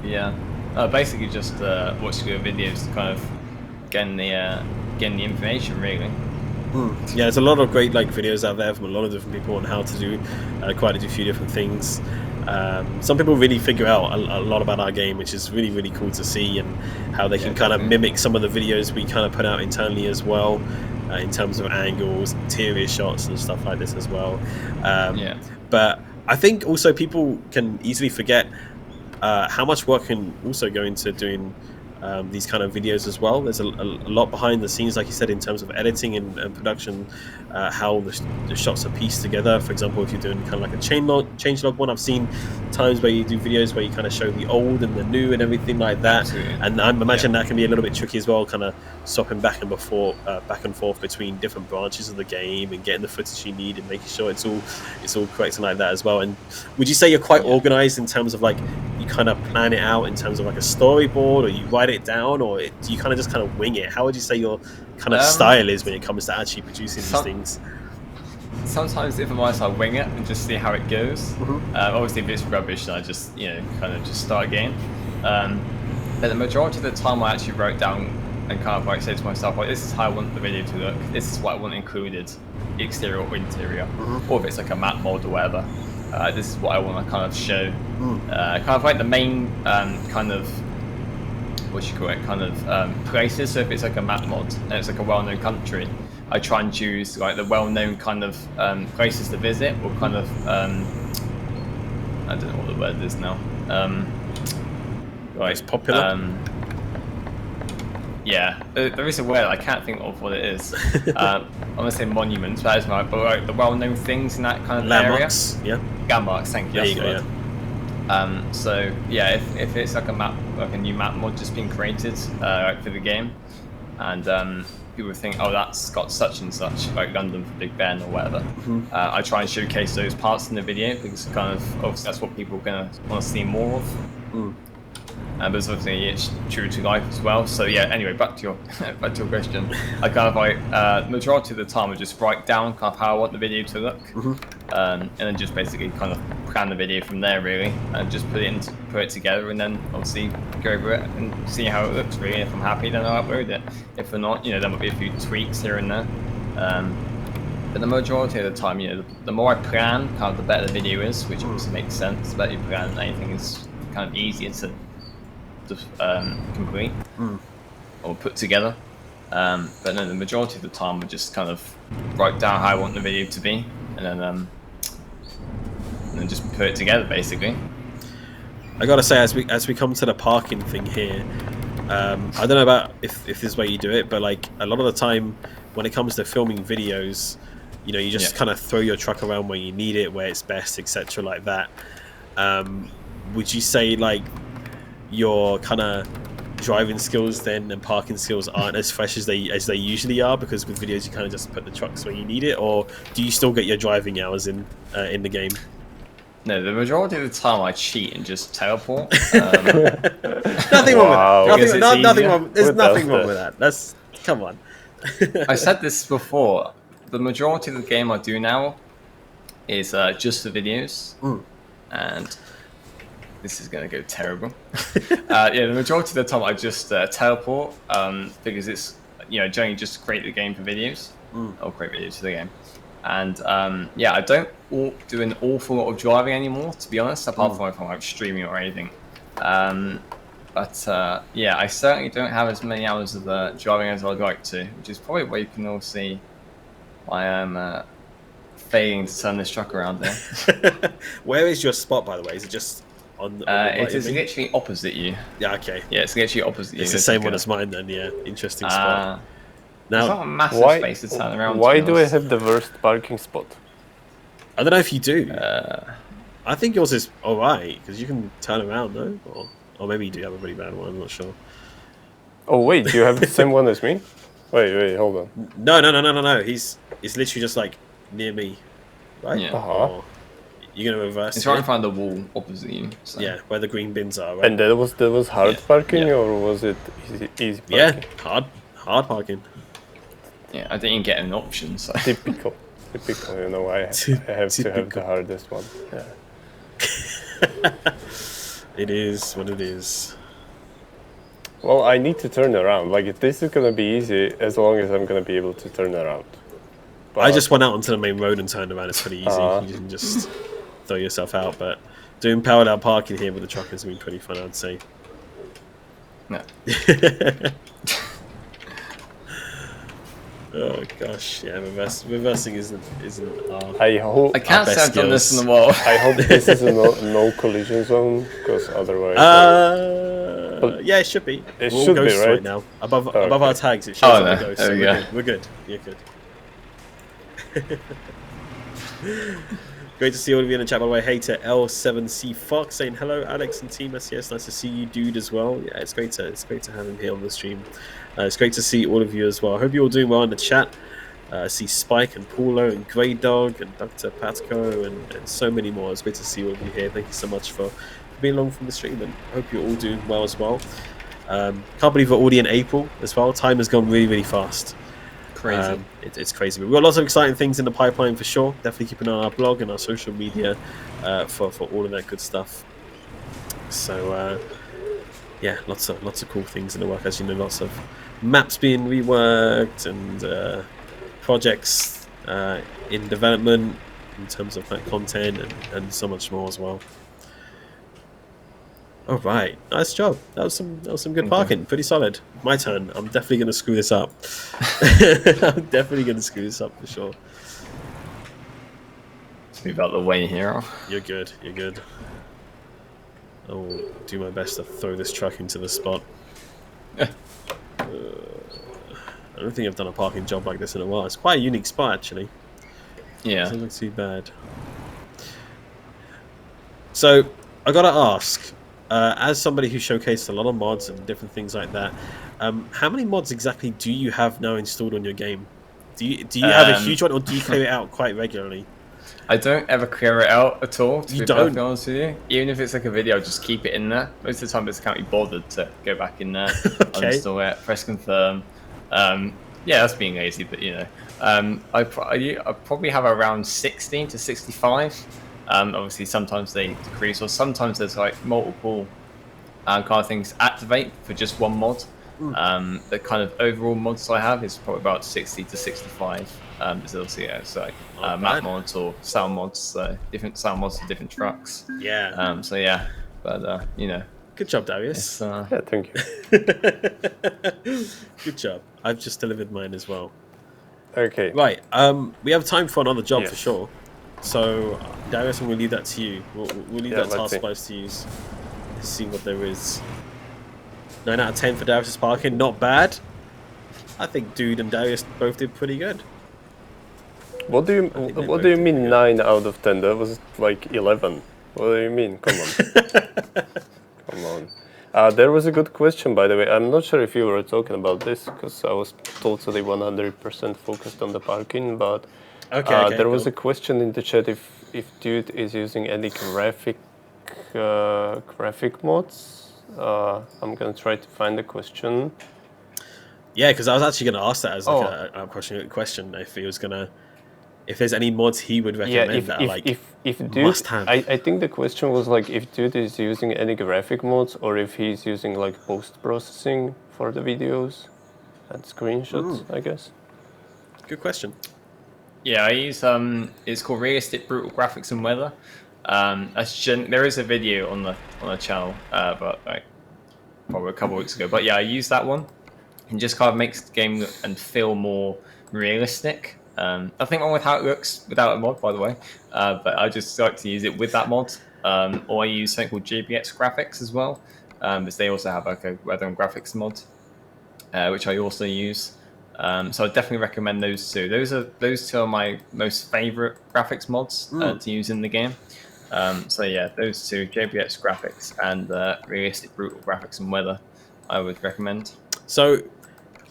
[SPEAKER 3] yeah, basically just watched the videos to kind of getting the information really.
[SPEAKER 1] Yeah, there's a lot of great videos out there from a lot of different people on how to do quite a few different things. Some people really figure out a lot about our game, which is really, really cool to see, and how they can kind of mimic some of the videos we kind of put out internally as well, in terms of angles, interior shots and stuff like this as well. But I think also people can easily forget how much work can also go into doing these kind of videos as well. There's a lot behind the scenes, like you said, in terms of editing and production, how the shots are pieced together. For example, if you're doing kind of like a changelog one, I've seen times where you do videos where you kind of show the old and the new and everything like that.
[SPEAKER 3] Absolutely.
[SPEAKER 1] And I imagine that can be a little bit tricky as well, kind of swapping back and forth between different branches of the game and getting the footage you need and making sure it's all correct and like that as well. And would you say you're quite organized in terms of you kind of plan it out in terms of a storyboard, or you write it down, or do you kind of just kind of wing it? How would you say your kind of style is when it comes to actually producing these things?
[SPEAKER 3] Sometimes if I'm honest, I wing it and just see how it goes. Obviously if it's rubbish, then I just kind of just start again. But the majority of the time I actually wrote down and kind of said to myself, this is how I want the video to look, this is what I want included, exterior or interior, or if it's a map mod or whatever. This is what I want to kind of show. Kind of the main kind of, what you call it, kind of places. So if it's a map mod and it's a well-known country, I try and choose the well-known kind of places to visit, or kind of I don't know what the word is now.
[SPEAKER 1] It's popular.
[SPEAKER 3] Yeah, there is a word, I can't think of what it is. I'm gonna say monuments, that is right, but the well-known things in that kind of
[SPEAKER 1] landmarks,
[SPEAKER 3] area. Landmarks, thank you.
[SPEAKER 1] There you go.
[SPEAKER 3] Yeah. So yeah, if it's a map, a new map mod just being created for the game, and people think, oh, that's got such and such, like London for Big Ben or whatever. I try and showcase those parts in the video, because kind of obviously that's what people are gonna want to see more of. But obviously it's true to life as well. So yeah, anyway, back to your question. I kind of majority of the time I just write down kind of how I want the video to look, and then just basically kind of plan the video from there really, and just put it together, and then obviously go over it and see how it looks really. If I'm happy, then I'll upload it. If I'm not, there might be a few tweaks here and there. But the majority of the time, the more I plan, kind of the better the video is, which obviously makes sense. The better you plan, anything is kind of easier to complete or put together. But then the majority of the time I just kind of write down how I want the video to be, and then just put it together basically.
[SPEAKER 1] I gotta say, as we come to the parking thing here, I don't know about if this is where you do it, but a lot of the time when it comes to filming videos, you just kind of throw your truck around where you need it, where it's best, etc. like that. Would you say your kind of driving skills then and parking skills aren't as fresh as they usually are, because with videos you kind of just put the trucks where you need it, or do you still get your driving hours in the game?
[SPEAKER 3] No, the majority of the time I cheat and just teleport.
[SPEAKER 1] Nothing wrong with that. Nothing wrong. There's nothing wrong with that. Come on.
[SPEAKER 3] I said this before. The majority of the game I do now is just the videos, and this is going to go terrible. The majority of the time I just teleport, because it's generally just create the game for videos, or create videos for the game. And I don't do an awful lot of driving anymore, to be honest, apart from if I'm streaming or anything. Yeah, I certainly don't have as many hours of driving as I'd like to, which is probably where you can all see why I'm failing to turn this truck around there.
[SPEAKER 1] Where is your spot, by the way? Is it just on the right
[SPEAKER 3] It is
[SPEAKER 1] of me?
[SPEAKER 3] literally opposite you.
[SPEAKER 1] Yeah, okay.
[SPEAKER 3] Yeah, it's literally opposite you.
[SPEAKER 1] It's the same one as mine then, yeah. Interesting spot.
[SPEAKER 3] There's not
[SPEAKER 1] Now,
[SPEAKER 3] a massive space to turn around.
[SPEAKER 2] Why do I have the worst parking spot?
[SPEAKER 1] I don't know if you do. I think yours is alright, because you can turn around, though. Or maybe you do have a really bad one, I'm not sure.
[SPEAKER 2] Oh, wait, you have the same one as me? Wait, hold on.
[SPEAKER 1] No. He's literally just like near me, right?
[SPEAKER 3] Yeah.
[SPEAKER 1] Or you're gonna reverse.
[SPEAKER 3] It's right in front of the wall opposite you. So.
[SPEAKER 1] Yeah, where the green bins are. Right?
[SPEAKER 2] And that was hard parking, or was it easy parking?
[SPEAKER 1] Yeah, hard parking.
[SPEAKER 3] Yeah, I didn't get an option. So.
[SPEAKER 2] Typical. You know, I have to have the hardest one. Yeah.
[SPEAKER 1] It is what it is.
[SPEAKER 2] Well, I need to turn around. Like, this is gonna be easy as long as I'm gonna be able to turn around. But
[SPEAKER 1] I just went out onto the main road and turned around. It's pretty easy. You can just throw yourself out. But doing parallel parking here with the truck has been pretty fun, I'd say.
[SPEAKER 3] No.
[SPEAKER 1] Oh gosh, yeah, reversing isn't
[SPEAKER 2] I
[SPEAKER 3] can't say I've done this in a while.
[SPEAKER 2] I hope this is a no collision zone, because otherwise.
[SPEAKER 1] Yeah, it should be.
[SPEAKER 2] It
[SPEAKER 1] We're
[SPEAKER 2] should
[SPEAKER 1] all
[SPEAKER 2] be,
[SPEAKER 1] ghosts
[SPEAKER 2] right?
[SPEAKER 1] now. Above our tags, it shows that we're ghosts. So we're good. You're good. Great to see all of you in the chat, by the way. Hey to L7C Fox saying hello, Alex and Team SCS. Nice to see you, Dude, as well. Yeah, it's great to have him here on the stream. It's great to see all of you as well. I hope you're all doing well in the chat. I see Spike and Paulo and Grey Dog and Dr. Patco and so many more. It's great to see all of you here. Thank you so much for being along from the stream, and I hope you're all doing well as well. Can't believe we're already in April as well. Time has gone really, really fast.
[SPEAKER 3] Crazy.
[SPEAKER 1] It's crazy. We've got lots of exciting things in the pipeline for sure. Definitely keep an eye on our blog and our social media for all of that good stuff. So yeah, lots of cool things in the work. As you know, lots of maps being reworked and projects in development in terms of like content and so much more as well. All right, nice job. That was some good parking. Pretty solid. My turn. I'm definitely going to screw this up. I'm definitely going to screw this up for sure.
[SPEAKER 3] Let's move out the way here.
[SPEAKER 1] You're good. You're good. I will do my best to throw this truck into the spot. I don't think I've done a parking job like this in a while. It's quite a unique spot, actually.
[SPEAKER 3] Yeah.
[SPEAKER 1] Doesn't look too bad. So, I gotta ask, as somebody who showcased a lot of mods and different things like that, how many mods exactly do you have now installed on your game? Do you have a huge one, or do you clear it out quite regularly?
[SPEAKER 3] I don't ever clear it out at all, to be
[SPEAKER 1] don't?
[SPEAKER 3] perfectly honest with you. Even if it's like a video, I'll just keep it in there. Most of the time, I just can't be bothered to go back in there, uninstall it, press confirm. Yeah, that's being lazy, but you know. I probably have around 60 to 65. Obviously, sometimes they decrease, or sometimes there's like multiple kind of things activate for just one mod. The kind of overall mods I have is probably about 60 to 65. It's like map mods or sound mods, so different sound mods for different trucks.
[SPEAKER 1] Yeah.
[SPEAKER 3] So yeah, but you know.
[SPEAKER 1] Good job, Darius.
[SPEAKER 2] Yeah, thank
[SPEAKER 1] you. Good job. I've just delivered mine as well.
[SPEAKER 2] Okay.
[SPEAKER 1] Right. We have time for another job for sure. So, Darius, I'm going to leave that to you. We'll leave that task splice to use. Let's see what there is. 9 out of 10 for Darius' parking. Not bad. I think Dude and Darius both did pretty good.
[SPEAKER 2] What do you mean 9 out of 10? That was like 11. What do you mean? Come on. Come on. There was a good question, by the way. I'm not sure if you were talking about this, because I was totally 100% focused on the parking, but there was a question in the chat if Dude is using any graphic mods. I'm going to try to find the question.
[SPEAKER 1] Yeah, because I was actually going to ask that as like a question if he was going to... If there's any mods he would recommend
[SPEAKER 2] if Dude,
[SPEAKER 1] must have.
[SPEAKER 2] I think the question was like if Dude is using any graphic mods or if he's using like post-processing for the videos and screenshots, I guess.
[SPEAKER 1] Good question.
[SPEAKER 3] Yeah, I use it's called Realistic Brutal Graphics and Weather. There is a video on the channel, but like probably a couple of weeks ago. But yeah, I used that one. It just kind of makes the game look and feel more realistic. Nothing wrong with how it looks without a mod, by the way. But I just like to use it with that mod. Or I use something called JBX graphics as well, because they also have like a weather and graphics mod, which I also use. So I definitely recommend those two. Those two are my most favorite graphics mods to use in the game. So yeah, those two, JBX graphics and realistic brutal graphics and weather, I would recommend.
[SPEAKER 1] So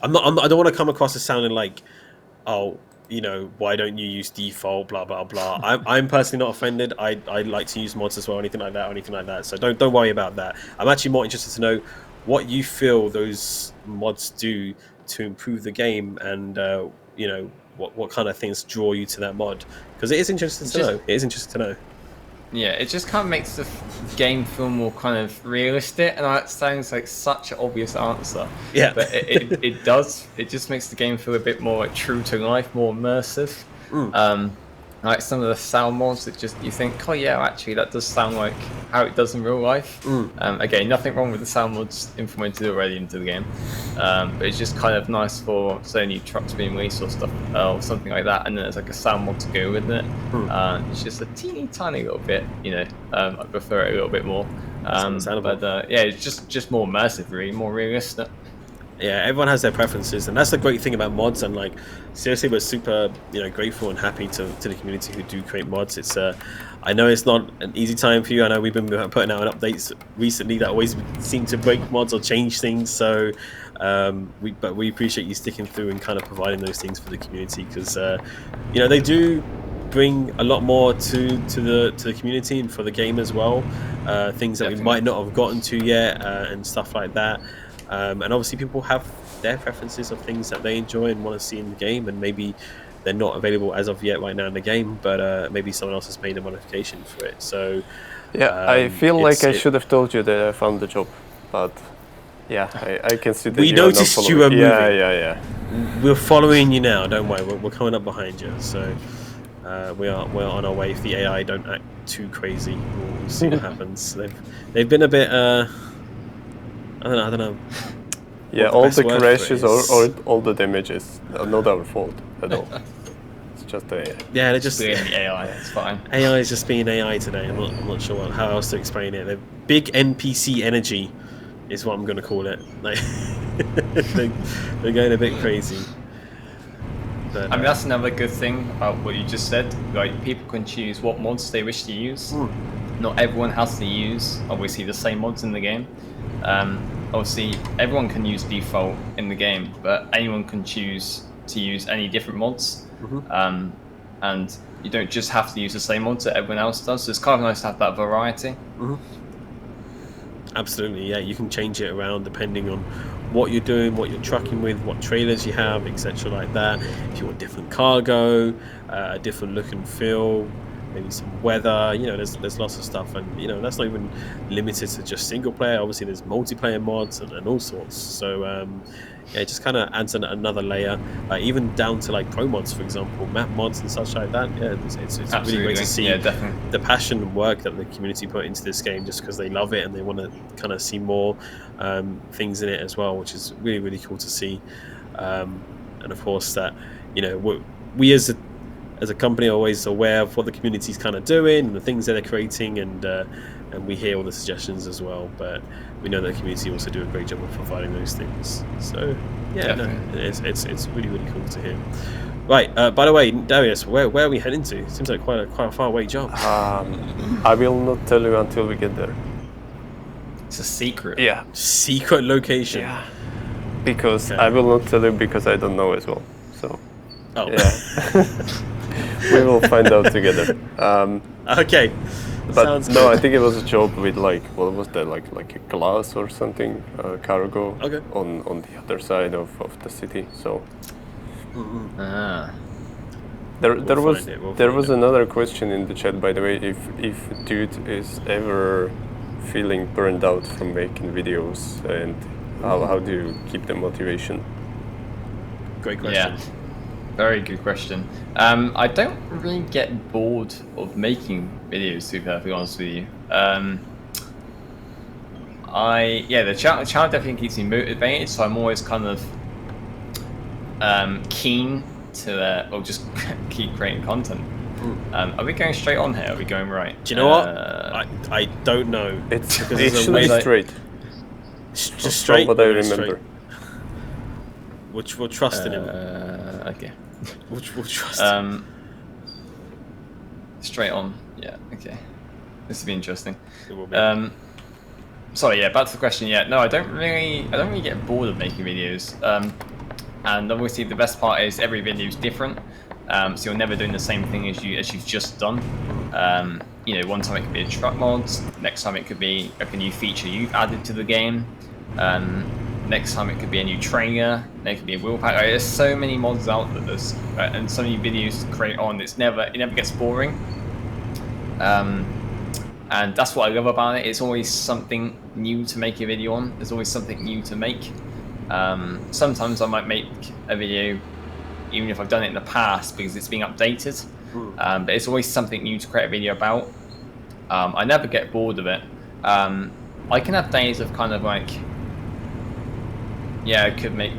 [SPEAKER 1] I don't want to come across as sounding like, oh, you know, why don't you use default, blah blah blah. I'm personally not offended. I like to use mods as well, anything like that. So don't worry about that. I'm actually more interested to know what you feel those mods do to improve the game, and you know, what kind of things draw you to that mod, because it is interesting to know. It is interesting to know.
[SPEAKER 3] Yeah, it just kind of makes the game feel more kind of realistic, and that sounds like such an obvious answer.
[SPEAKER 1] Yeah,
[SPEAKER 3] but it does. It just makes the game feel a bit more like, true to life, more immersive. Like some of the sound mods that just you think, oh yeah, actually that does sound like how it does in real life. Again, nothing wrong with the sound mods implemented already into the game, but it's just kind of nice for say new trucks being released or stuff or something like that, and then there's like a sound mod to go with it. It's just a teeny tiny little bit, you know. I prefer it a little bit more, but yeah, it's just more immersive, really, more realistic.
[SPEAKER 1] Yeah, everyone has their preferences, and that's the great thing about mods. And like, seriously, we're super, you know, grateful and happy to the community who do create mods. It's I know it's not an easy time for you. I know we've been putting out updates recently that always seem to break mods or change things. So, but we appreciate you sticking through and kind of providing those things for the community, because you know, they do bring a lot more to the community and for the game as well. Things that we might not have gotten to yet, and stuff like that. And obviously people have their preferences of things that they enjoy and want to see in the game, and maybe they're not available as of yet right now in the game, but maybe someone else has made a modification for it. So
[SPEAKER 2] yeah, I feel like I should have told you that I found the job, but yeah, I can see that
[SPEAKER 1] we noticed you were moving.
[SPEAKER 2] Yeah.
[SPEAKER 1] We're following you now, don't worry, we're coming up behind you. So we're on our way. If the AI don't act too crazy, we'll see what happens. They've been a bit I don't know.
[SPEAKER 2] Yeah, all the crashes or all the damages are not our fault at all. It's just AI.
[SPEAKER 1] Yeah, they're just
[SPEAKER 3] being the AI. It's fine.
[SPEAKER 1] AI is just being AI today. I'm not sure how else to explain it. They're big NPC energy, is what I'm going to call it. Like they're going a bit crazy. But,
[SPEAKER 3] I mean, that's another good thing about what you just said. Like, people can choose what mods they wish to use. Not everyone has to use, obviously, the same mods in the game. Obviously, everyone can use default in the game, but anyone can choose to use any different mods. And you don't just have to use the same mods that everyone else does. So it's kind of nice to have that variety.
[SPEAKER 1] Absolutely, yeah. You can change it around depending on what you're doing, what you're trucking with, what trailers you have, etc. like that. If you want different cargo, a different look and feel, maybe some weather, you know, there's lots of stuff, and you know, that's not even limited to just single player. Obviously there's multiplayer mods and all sorts. So yeah, it just kind of adds another layer, even down to like pro mods, for example, map mods and such like that. Yeah, it's really great to see the passion and work that the community put into this game, just because they love it and they want to kind of see more things in it as well, which is really, really cool to see. And of course that, you know, we as a company are always aware of what the community's kind of doing and the things that they're creating, and we hear all the suggestions as well, but we know that the community also do a great job of providing those things. So yeah, no, it's really, really cool to hear. Right, by the way, Darius, where are we heading to? Seems like quite a far away jump.
[SPEAKER 2] I will not tell you until we get there.
[SPEAKER 3] It's a secret.
[SPEAKER 2] Yeah.
[SPEAKER 1] Secret location.
[SPEAKER 2] Yeah. Because I will not tell you because I don't know as well. So yeah. We will find out together.
[SPEAKER 1] Okay.
[SPEAKER 2] But
[SPEAKER 1] sounds
[SPEAKER 2] no,
[SPEAKER 1] good.
[SPEAKER 2] I think it was a job with like, what was that, like a glass or something, cargo on the other side of the city. So there was another question in the chat, by the way, if Duude is ever feeling burned out from making videos, and how do you keep the motivation?
[SPEAKER 1] Great question.
[SPEAKER 3] Very good question. I don't really get bored of making videos, to be perfectly honest with you. The channel definitely keeps me motivated, so I'm always kind of keen to or just keep creating content. Are we going straight on here? Are we going right?
[SPEAKER 1] Do you know what? I don't know.
[SPEAKER 2] It's
[SPEAKER 1] because
[SPEAKER 2] actually straight.
[SPEAKER 1] Just straight.
[SPEAKER 2] From what I remember.
[SPEAKER 1] Straight. Which we'll trust in him.
[SPEAKER 3] Okay.
[SPEAKER 1] Which we'll trust.
[SPEAKER 3] Straight on. Yeah. Okay. This will be interesting.
[SPEAKER 1] It will be.
[SPEAKER 3] Sorry. Yeah. Back to the question. Yeah. No, I don't really get bored of making videos. And obviously the best part is every video is different. So you're never doing the same thing as you've just done. You know, one time it could be a truck mod. Next time it could be like a new feature you've added to the game. Next time it could be a new trainer. There could be a wheel pack. There's so many mods out there, and so many videos to create on. It never gets boring. And that's what I love about it. It's always something new to make a video on. There's always something new to make. Sometimes I might make a video even if I've done it in the past because it's being updated. But it's always something new to create a video about. I never get bored of it. I can have days of kind of like, yeah, I could make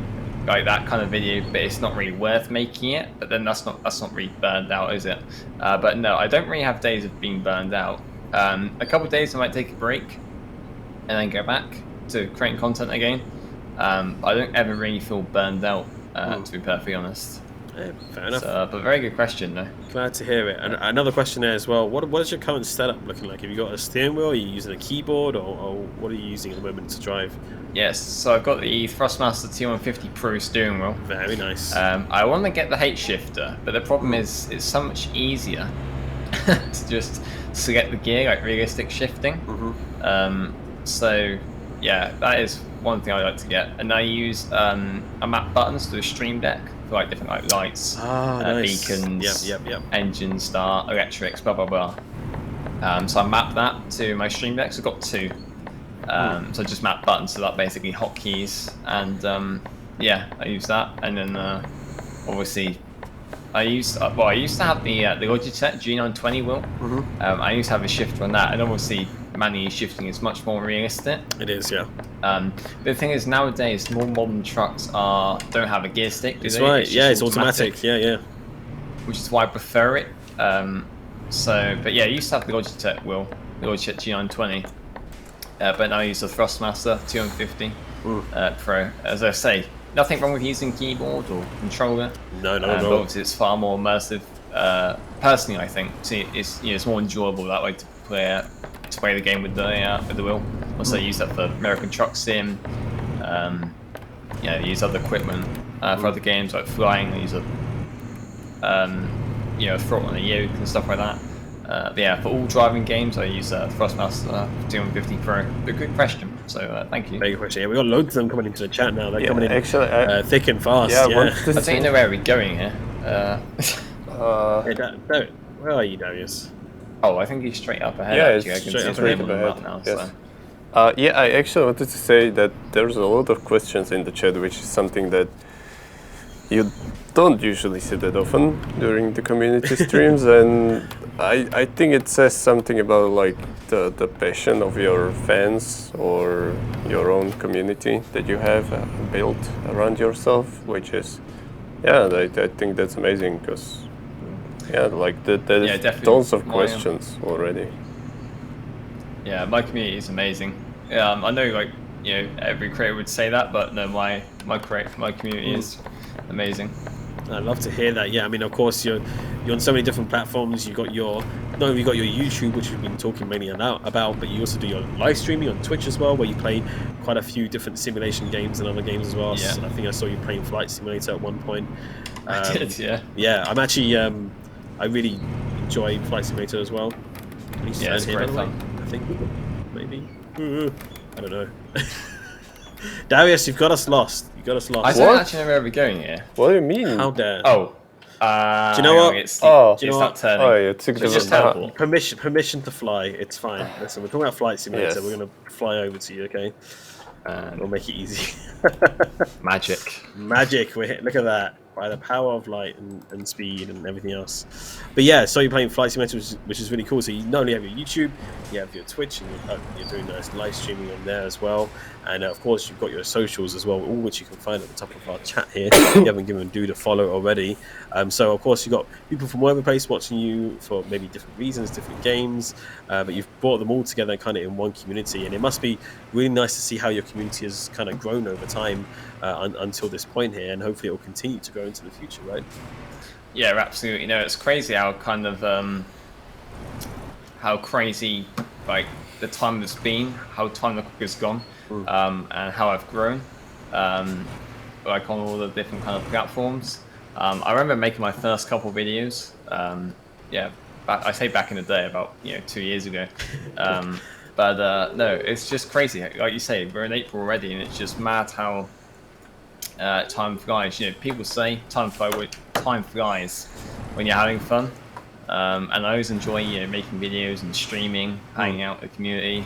[SPEAKER 3] like that kind of video, but it's not really worth making it. But then that's not really burned out, is it? But no, I don't really have days of being burned out. A couple of days I might take a break and then go back to creating content again. I don't ever really feel burned out, to be perfectly honest.
[SPEAKER 1] Yeah, fair enough.
[SPEAKER 3] But very good question, though.
[SPEAKER 1] Glad to hear it. And another question there as well. What is your current setup looking like? Have you got a steering wheel? Are you using a keyboard, or what are you using at the moment to drive?
[SPEAKER 3] Yes, so I've got the Thrustmaster T150 Pro steering wheel.
[SPEAKER 1] Very nice.
[SPEAKER 3] I want to get the H shifter, but the problem is it's so much easier to just select the gear, like realistic shifting. So yeah, that is one thing I like to get. And I use a map buttons to the Stream Deck for like different like lights,
[SPEAKER 1] nice.
[SPEAKER 3] beacons,
[SPEAKER 1] Yep.
[SPEAKER 3] engine start, electrics, blah blah blah. So I map that to my Stream Decks. I've got two. So just map buttons, so that basically hotkeys, and yeah, I use that. And then obviously I used to have the Logitech G920 wheel. I used to have a shifter on that, and obviously manually shifting is much more realistic.
[SPEAKER 1] It is, yeah.
[SPEAKER 3] The thing is, nowadays more modern trucks don't have a gear stick.
[SPEAKER 1] That's right. Yeah, it's automatic. Yeah.
[SPEAKER 3] Which is why I prefer it. But yeah, I used to have the Logitech wheel, the Logitech G920. But now I use the Thrustmaster T150 Pro. As I say, nothing wrong with using keyboard or controller.
[SPEAKER 1] No.
[SPEAKER 3] But obviously it's far more immersive. Personally, I think it's more enjoyable that way to play the game with the wheel. Also, I use that for American Truck Sim. Use other equipment for other games like flying. I use a throttle and a yoke and stuff like that. But yeah, for all driving games, I use Thrustmaster T150 Pro. But good question, so thank you.
[SPEAKER 1] Very good question. Yeah, we got loads of them coming into the chat now. They're coming in
[SPEAKER 2] actually,
[SPEAKER 1] thick and fast.
[SPEAKER 2] Yeah,
[SPEAKER 1] yeah.
[SPEAKER 3] I don't know where we're going here.
[SPEAKER 1] Where are you, Darius?
[SPEAKER 3] Oh, I think he's straight up ahead.
[SPEAKER 2] Yeah,
[SPEAKER 3] actually.
[SPEAKER 2] it's
[SPEAKER 3] I can see
[SPEAKER 2] straight
[SPEAKER 3] him
[SPEAKER 2] up
[SPEAKER 3] on the
[SPEAKER 2] ahead.
[SPEAKER 3] map now.
[SPEAKER 2] Yes.
[SPEAKER 3] So.
[SPEAKER 2] Yeah, I actually wanted to say that there's a lot of questions in the chat, which is something that you don't usually see that often during the community streams, and I think it says something about like the passion of your fans or your own community that you have built around yourself, which is, I think that's amazing because, there's tons of questions already.
[SPEAKER 3] Yeah, my community is amazing. I know, every creator would say that, but no, my community is amazing.
[SPEAKER 1] I'd love to hear that. Yeah, I mean, of course, you're on so many different platforms. You've got your YouTube, which we've been talking mainly about, but you also do your live streaming on Twitch as well, where you play quite a few different simulation games and other games as well.
[SPEAKER 3] Yeah.
[SPEAKER 1] So I think I saw you playing Flight Simulator at one point.
[SPEAKER 3] I did, yeah.
[SPEAKER 1] Yeah, I'm actually, I really enjoy Flight Simulator as well.
[SPEAKER 3] Yeah, it's great fun.
[SPEAKER 1] I think maybe. I don't know. Darius, you've got us lost.
[SPEAKER 3] I don't actually know where we're going here.
[SPEAKER 2] What do you mean?
[SPEAKER 1] How dare?
[SPEAKER 3] Oh.
[SPEAKER 1] Do you know what?
[SPEAKER 3] It's
[SPEAKER 1] do you know
[SPEAKER 3] not
[SPEAKER 1] what?
[SPEAKER 3] turning.
[SPEAKER 2] Oh, yeah, it's
[SPEAKER 3] just teleport.
[SPEAKER 1] Permission to fly. It's fine. Listen, we're talking about Flight Simulator.
[SPEAKER 2] Yes.
[SPEAKER 1] We're going to fly over to you, okay? We'll make it easy.
[SPEAKER 3] Magic.
[SPEAKER 1] Magic. Look at that. by the power of light and speed and everything else. But yeah, so you're playing Flight Simulator, which is really cool. So you not only have your YouTube, you have your Twitch, and you're doing nice live streaming on there as well. And of course, you've got your socials as well, all which you can find at the top of our chat here. If you haven't given Duude a follow already. So of course, you've got people from all over the place watching you for maybe different reasons, different games, but you've brought them all together kind of in one community. And it must be really nice to see how your community has kind of grown over time until this point here, and hopefully it will continue to grow into the future, right?
[SPEAKER 3] Yeah, absolutely. You know, it's crazy how kind of how crazy like the time has been, how time has gone, and how I've grown, like on all the different kind of platforms. I remember making my first couple videos. Yeah, I say back in the day, about 2 years ago. But no, it's just crazy. Like you say, we're in April already, and it's just mad how time flies. People say time flies when you're having fun. And I always enjoy making videos and streaming, hanging out with the community.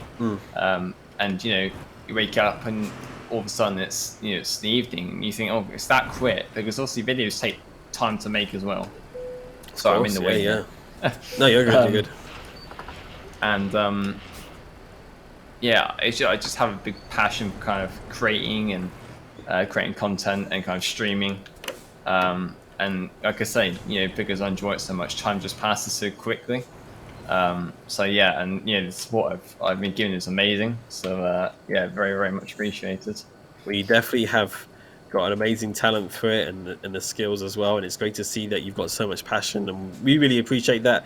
[SPEAKER 3] And you wake up and all of a sudden it's it's the evening, and you think, oh, it's that quick, because obviously videos take time to make as well. So I'm in the way.
[SPEAKER 1] Yeah. No, you're good. You're good.
[SPEAKER 3] And yeah, I just have a big passion for kind of creating and creating content and kind of streaming. And like I say, because I enjoy it so much, time just passes so quickly. So yeah, and the support I've been given is amazing. So yeah, very, very much appreciated.
[SPEAKER 1] We definitely have got an amazing talent for it, and the skills as well. And it's great to see that you've got so much passion, and we really appreciate that.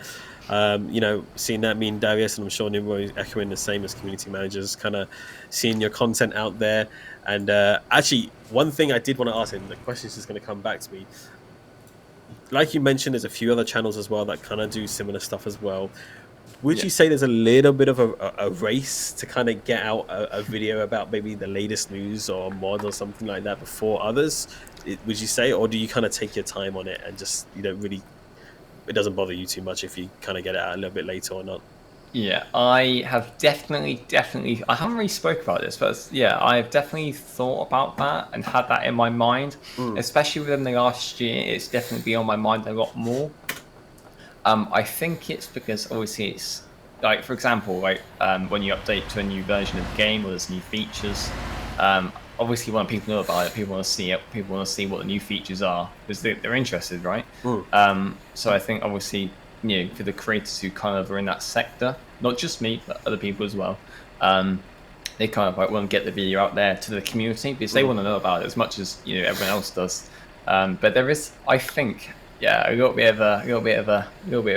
[SPEAKER 1] Seeing that, me and Darius, and I'm sure Nimro is echoing the same as community managers, kind of seeing your content out there. And actually, one thing I did want to ask, and the question is just going to come back to me. Like you mentioned, there's a few other channels as well that kind of do similar stuff as well. Would you say there's a little bit of a race to kind of get out a video about maybe the latest news or mod or something like that before others? Would you say, or do you kind of take your time on it and just it doesn't bother you too much if you kind of get it out a little bit later or not?
[SPEAKER 3] Yeah, I have definitely, I haven't really spoke about this, but yeah, I've definitely thought about that and had that in my mind, especially within the last year. It's definitely been on my mind a lot more. I think it's because obviously it's like, for example, like when you update to a new version of the game or there's new features, obviously when people know about it, people want to see it, people want to see what the new features are, because they're interested, right? So I think obviously, for the creators who kind of are in that sector, not just me, but other people as well, they kind of like want to get the video out there to the community because they want to know about it as much as everyone else does. But there is, I think, a little bit of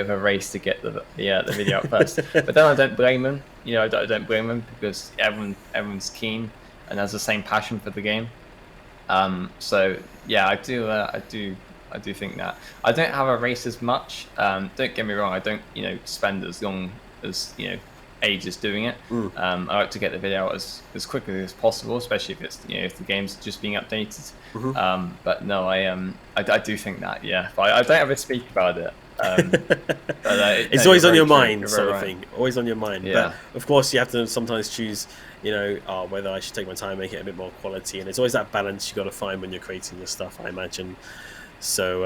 [SPEAKER 3] a race to get the video out first. But then I don't blame them. I don't blame them, because everyone's keen and has the same passion for the game. So yeah, I do think that I don't have a race as much. Don't get me wrong, I don't spend as long as ages doing it. I like to get the video out as quickly as possible, especially if it's if the game's just being updated. But no, I do think that, yeah, but I don't ever speak about it.
[SPEAKER 1] It's always on your mind, sort of thing. Always on your mind.
[SPEAKER 3] Yeah.
[SPEAKER 1] But of course, you have to sometimes choose, whether I should take my time, make it a bit more quality, and it's always that balance you got to find when you're creating your stuff, I imagine. So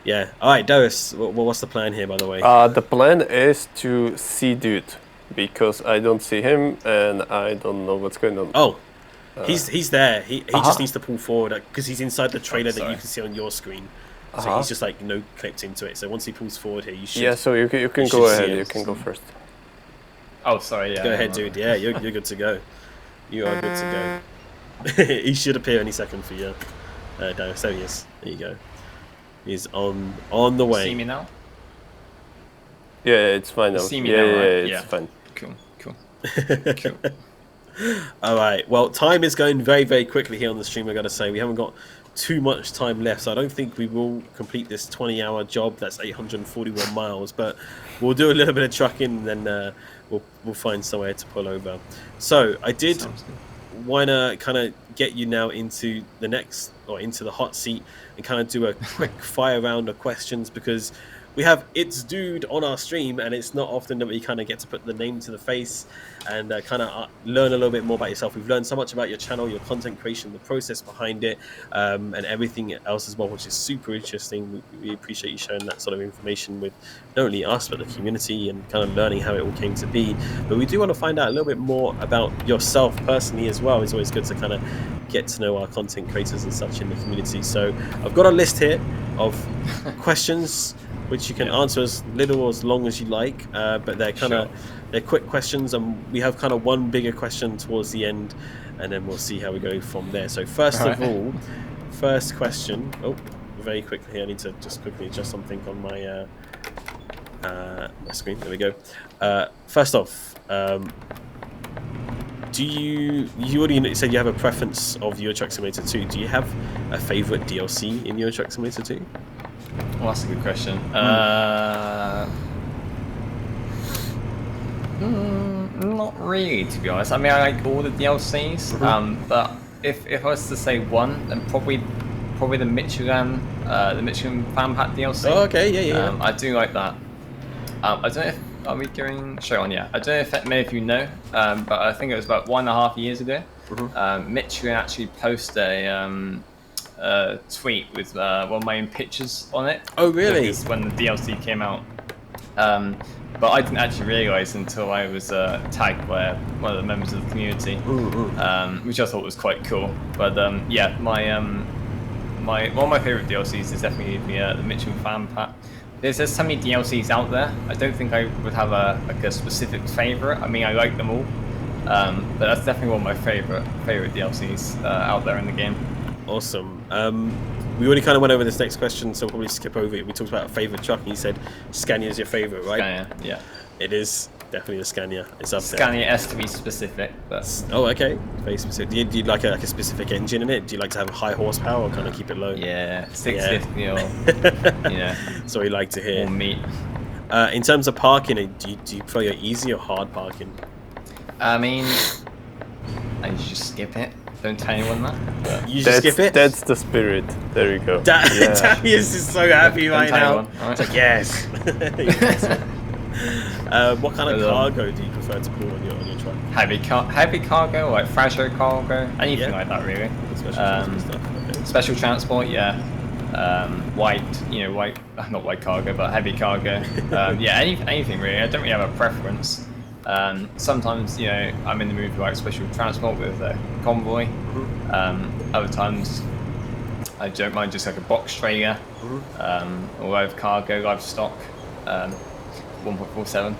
[SPEAKER 1] yeah. All right, Darius, what's the plan here, by the way?
[SPEAKER 2] The plan is to see Duude, because I don't see him and I don't know what's going on.
[SPEAKER 1] Oh, he's there. He just needs to pull forward because he's inside the trailer that you can see on your screen. So he's just like clipped into it. So once he pulls forward here, you should.
[SPEAKER 2] Yeah, so you can go ahead. You can go first.
[SPEAKER 3] Oh, sorry. Yeah.
[SPEAKER 1] Go ahead, Duude. Yeah, you're good to go. You are good to go. He should appear any second for you. Darius, there he is. There you go. He's on the way.
[SPEAKER 3] See me now?
[SPEAKER 2] Yeah, it's fine now.
[SPEAKER 3] See me now, right?
[SPEAKER 2] It's fine.
[SPEAKER 3] Cool.
[SPEAKER 1] All right. Well, time is going very, very quickly here on the stream. I got to say, we haven't got too much time left, so I don't think we will complete this 20-hour job. That's 841 miles, but we'll do a little bit of trucking, and then we'll find somewhere to pull over. So I did want to kind of get you now into the hot seat and kind of do a quick fire round of questions, because we have It's Dude on our stream, and it's not often that we kind of get to put the name to the face and kind of learn a little bit more about yourself. We've learned so much about your channel, your content creation, the process behind it, and everything else as well, which is super interesting. We appreciate you sharing that sort of information with not only us, but the community, and kind of learning how it all came to be. But we do want to find out a little bit more about yourself personally as well. It's always good to kind of get to know our content creators and such in the community. So I've got a list here of questions which you can answer as little or as long as you like, but they're kind of they're quick questions, and we have kind of one bigger question towards the end, and then we'll see how we go from there. So first of all, first question. Oh, very quickly, I need to just quickly adjust something on my my screen. There we go. First off, do you already said you have a preference of Euro Truck Simulator 2? Do you have a favorite DLC in Euro Truck Simulator 2?
[SPEAKER 3] Well, that's a good question. Not really, to be honest. I mean, I like all the DLCs, but if I was to say one, then probably the Michelin fan pack DLC.
[SPEAKER 1] Oh, okay, yeah.
[SPEAKER 3] I do like that. I don't know if are we going straight on? Yeah, I don't know if many of you know, but I think it was about 1.5 years ago. Michelin actually posted a tweet with one of my own pictures on it.
[SPEAKER 1] Oh, really?
[SPEAKER 3] Because when the DLC came out. But I didn't actually realise until I was tagged by one of the members of the community, which I thought was quite cool. But yeah, one of my favourite DLCs is definitely the Michelin fan pack. There's so many DLCs out there. I don't think I would have a specific favourite. I mean, I like them all, but that's definitely one of my favourite DLCs out there in the game.
[SPEAKER 1] Awesome. We already kind of went over this next question, so we'll probably skip over it. We talked about a favourite truck, and you said Scania is your favourite, right?
[SPEAKER 3] Scania, yeah.
[SPEAKER 1] It is definitely a Scania. It's up there.
[SPEAKER 3] Scania S to be specific, but...
[SPEAKER 1] Oh, okay. Very specific. Do you like a specific engine in it? Do you like to have high horsepower or kind of keep it low?
[SPEAKER 3] Yeah, 650 or, you know.
[SPEAKER 1] That's what we like to hear.
[SPEAKER 3] More meat.
[SPEAKER 1] In terms of parking, do you prefer your easy or hard parking?
[SPEAKER 3] I mean, I just skip it. Don't tell anyone that.
[SPEAKER 1] You just skip it?
[SPEAKER 2] That's the spirit. There you go.
[SPEAKER 1] Darius is so happy right now.
[SPEAKER 3] Right.
[SPEAKER 1] It's like, yes. What kind of cargo do you prefer to put on your truck?
[SPEAKER 3] Heavy cargo, like fragile cargo, anything like that, really.
[SPEAKER 1] Special transport stuff. Okay.
[SPEAKER 3] Special transport, yeah. Not white cargo, but heavy cargo. Yeah, anything really. I don't really have a preference. Sometimes, I'm in the mood for like special transport with a convoy. Other times, I don't mind just like a box trailer, or live cargo, live stock, 1.47.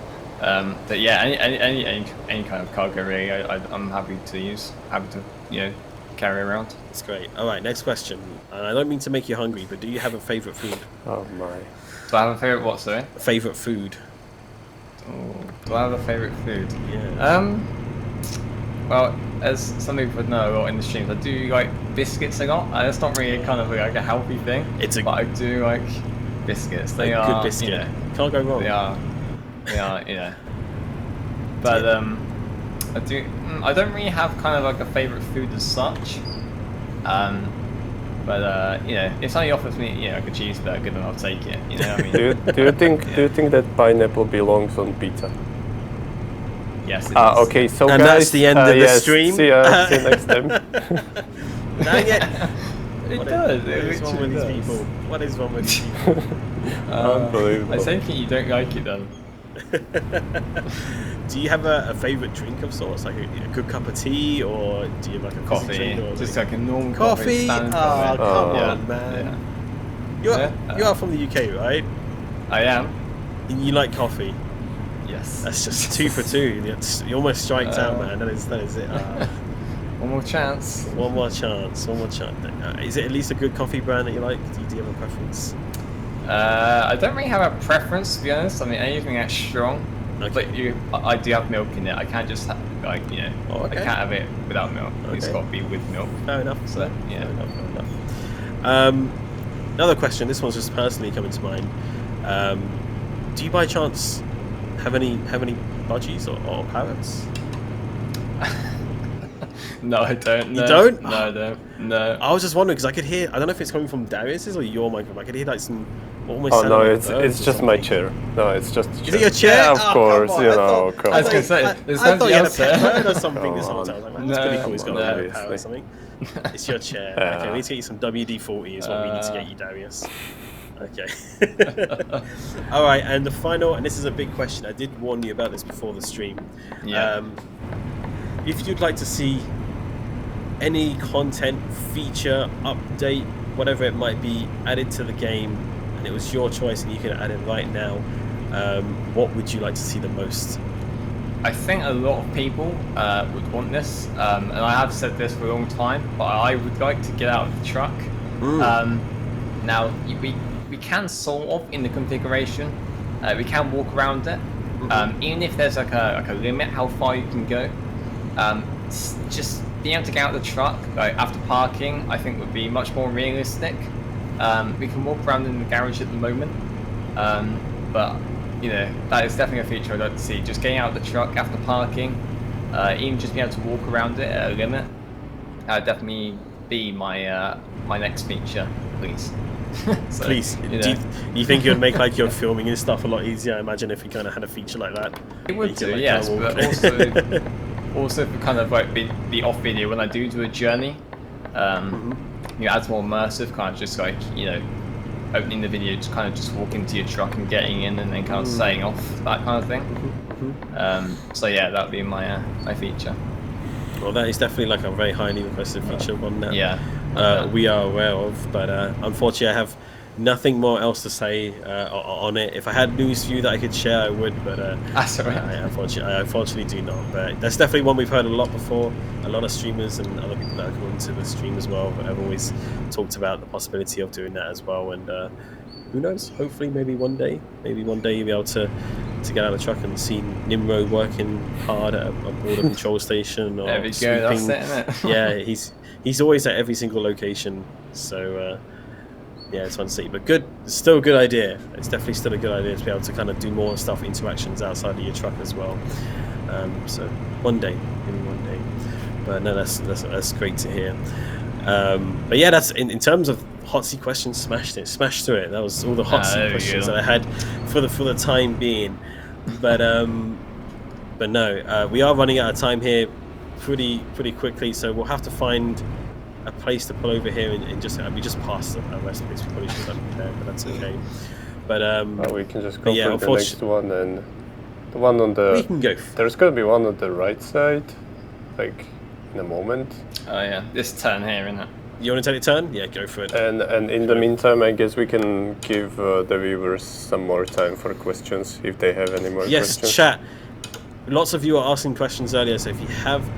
[SPEAKER 3] But yeah, any kind of cargo really, I'm happy to use, carry around.
[SPEAKER 1] That's great. All right, next question. I don't mean to make you hungry, but do you have a favourite food?
[SPEAKER 2] Oh my.
[SPEAKER 3] Do I have a favourite what, sorry?
[SPEAKER 1] Favourite food.
[SPEAKER 3] Oh, do I have a favourite food?
[SPEAKER 1] Yeah.
[SPEAKER 3] Well, as some people would know a lot in the streams, I do like biscuits a lot. That's not really kind of like a healthy thing. But I do like biscuits. They are
[SPEAKER 1] good biscuit. Can't go wrong.
[SPEAKER 3] They are, But I don't really have kind of like a favourite food as such. But if somebody offers me, like a cheeseburger, then I'll take it. You know what I mean?
[SPEAKER 2] do you think that pineapple belongs on pizza?
[SPEAKER 3] Yes. It does.
[SPEAKER 2] Okay. So
[SPEAKER 1] and
[SPEAKER 2] guys,
[SPEAKER 1] that's the end of the stream.
[SPEAKER 2] See you next time.
[SPEAKER 1] Dang it!
[SPEAKER 3] It does.
[SPEAKER 1] What is wrong with these people? What is wrong with these people?
[SPEAKER 2] Unbelievable.
[SPEAKER 3] I take it you don't like it then.
[SPEAKER 1] Do you have a favourite drink of sorts, like a good cup of tea, or do you have like a
[SPEAKER 3] coffee?
[SPEAKER 1] Or
[SPEAKER 3] just like a normal
[SPEAKER 1] coffee.
[SPEAKER 3] Come
[SPEAKER 1] on, man!
[SPEAKER 3] Yeah.
[SPEAKER 1] You are from the UK, right?
[SPEAKER 3] I am.
[SPEAKER 1] And you like coffee?
[SPEAKER 3] Yes.
[SPEAKER 1] That's just 2 for 2. You almost striked out, man. That is it.
[SPEAKER 3] One more chance.
[SPEAKER 1] One more chance. Is it at least a good coffee brand that you like? Do you have a preference?
[SPEAKER 3] I don't really have a preference, to be honest. I mean, anything that's strong.
[SPEAKER 1] Okay.
[SPEAKER 3] But I do have milk in it. I can't just have, I can't have it without milk.
[SPEAKER 1] Okay.
[SPEAKER 3] It's got to be with milk.
[SPEAKER 1] Fair enough.
[SPEAKER 3] So, yeah.
[SPEAKER 1] Fair enough. Another question. This one's just personally coming to mind. Do you by chance have any budgies or parrots?
[SPEAKER 3] No, I don't. No.
[SPEAKER 1] You don't?
[SPEAKER 3] No, I don't. No.
[SPEAKER 1] I was just wondering because I could hear. I don't know if it's coming from Darius's or your microphone. I could hear like some almost.
[SPEAKER 2] Oh
[SPEAKER 1] sounded
[SPEAKER 2] no,
[SPEAKER 1] like
[SPEAKER 2] it's
[SPEAKER 1] birds or
[SPEAKER 2] just my
[SPEAKER 1] something.
[SPEAKER 2] chair. No, it's just.
[SPEAKER 1] Is it your chair?
[SPEAKER 2] Yeah, of
[SPEAKER 1] Oh,
[SPEAKER 2] course.
[SPEAKER 1] come on.
[SPEAKER 2] You
[SPEAKER 1] I
[SPEAKER 2] know,
[SPEAKER 1] thought-
[SPEAKER 2] come
[SPEAKER 3] I was
[SPEAKER 2] on.
[SPEAKER 3] gonna say,
[SPEAKER 1] I
[SPEAKER 3] there's
[SPEAKER 1] thought
[SPEAKER 3] nobody
[SPEAKER 1] you had a
[SPEAKER 3] else
[SPEAKER 1] pet
[SPEAKER 3] there.
[SPEAKER 1] bird or something this whole time. I was like, that's
[SPEAKER 3] No,
[SPEAKER 1] pretty cool. He's got
[SPEAKER 3] no,
[SPEAKER 1] a bird power or
[SPEAKER 2] obviously.
[SPEAKER 1] something. It's your chair. Okay, we need to get you some WD-40 is what we need to get you, Darius. Okay. All right, and the final, and this is a big question. I did warn you about this before the stream.
[SPEAKER 3] Yeah.
[SPEAKER 1] If you'd like to see any content, feature, update, whatever it might be, added to the game, and it was your choice and you can add it right now, what would you like to see the most?
[SPEAKER 3] I think a lot of people would want this, and I have said this for a long time, but I would like to get out of the truck. Now, we can sort of in the configuration, we can walk around it, even if there's like a limit how far you can go. Just being able to get out of the truck like after parking, I think would be much more realistic. We can walk around in the garage at the moment, but you know that is definitely a feature I'd like to see. Just getting out of the truck after parking, even just being able to walk around it at a limit, that would definitely be my my next feature, please. So,
[SPEAKER 1] Please,
[SPEAKER 3] you
[SPEAKER 1] do
[SPEAKER 3] know.
[SPEAKER 1] you think it would make like your filming and stuff a lot easier? I imagine if you kind of had a feature like that.
[SPEAKER 3] It would
[SPEAKER 1] you
[SPEAKER 3] do,
[SPEAKER 1] could, like,
[SPEAKER 3] yes,
[SPEAKER 1] kinda
[SPEAKER 3] but
[SPEAKER 1] walk-
[SPEAKER 3] also for kind of like the off video when I do a journey, you know, adds more immersive, kind of just like, you know, opening the video, just kind of just walk into your truck and getting in and then kind of setting off, that kind of thing. So yeah, that would be my my feature.
[SPEAKER 1] Well, that is definitely like a very highly requested feature one that
[SPEAKER 3] Yeah.
[SPEAKER 1] we are aware of, but unfortunately I have nothing more else to say on it. If I had news for you that I could share, I would, but
[SPEAKER 3] That's alright.
[SPEAKER 1] I unfortunately do not. But that's definitely one we've heard a lot before. A lot of streamers and other people that have come into the stream as well have always talked about the possibility of doing that as well. And who knows? Hopefully, maybe one day you'll be able to get out of the truck and see Nimro working hard aboard a control station or
[SPEAKER 3] There we go,
[SPEAKER 1] sweeping.
[SPEAKER 3] that's it, isn't it?
[SPEAKER 1] Yeah, he's always at every single location. So yeah, it's fun to see. But good, it's still a good idea. It's definitely still a good idea to be able to kind of do more stuff, interactions outside of your truck as well. So one day, maybe one day. But no, that's great to hear. But yeah, that's in terms of hot seat questions. Smashed through it. That was all the hot seat questions that I had for the time being. But no, we are running out of time here pretty quickly, so we'll have to find a place to pull over here and just we just passed a rest place. We probably should have done there, but that's okay. But
[SPEAKER 2] Well, we can just go
[SPEAKER 1] yeah,
[SPEAKER 2] for the next one, and the one on the.
[SPEAKER 1] we can go.
[SPEAKER 2] There's gonna be one on the right side, like in a moment.
[SPEAKER 3] Oh yeah, this turn here, isn't it?
[SPEAKER 1] You want to take a turn? Yeah, go for it.
[SPEAKER 2] And in the meantime, I guess we can give the viewers some more time for questions if they have any more
[SPEAKER 1] Yes,
[SPEAKER 2] questions.
[SPEAKER 1] chat. Lots of you are asking questions earlier, so if you have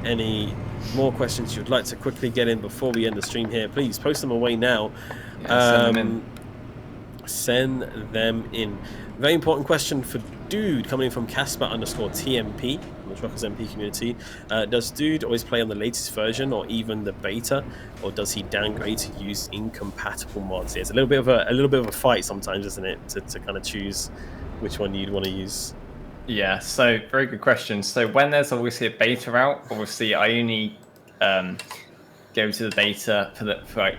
[SPEAKER 1] any more questions you'd like to quickly get in before we end the stream here, please post them away now.
[SPEAKER 3] Yeah, send them in.
[SPEAKER 1] Send them in. Very important question for Duude, coming in from Casper_TMP from the Truckers MP community. Does Duude always play on the latest version or even the beta, or does he downgrade to use incompatible mods? It's a little bit of a fight sometimes, isn't it, to kind of choose which one you'd want to use.
[SPEAKER 3] Yeah, so very good question. So when there's obviously a beta out, obviously I only go to the beta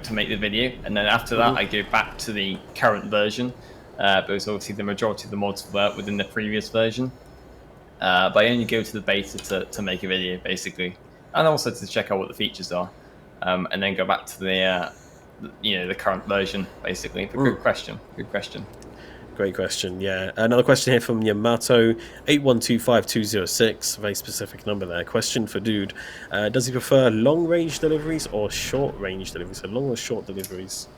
[SPEAKER 3] to make the video, and then after that I go back to the current version. Because obviously the majority of the mods were within the previous version. But I only go to the beta to make a video, basically, and also to check out what the features are, and then go back to the the current version, basically. But good question. Good question.
[SPEAKER 1] Great question. Yeah, another question here from Yamato 8125206. Very specific number there. Question for Duude: does he prefer long range deliveries or short range deliveries? So long or short deliveries?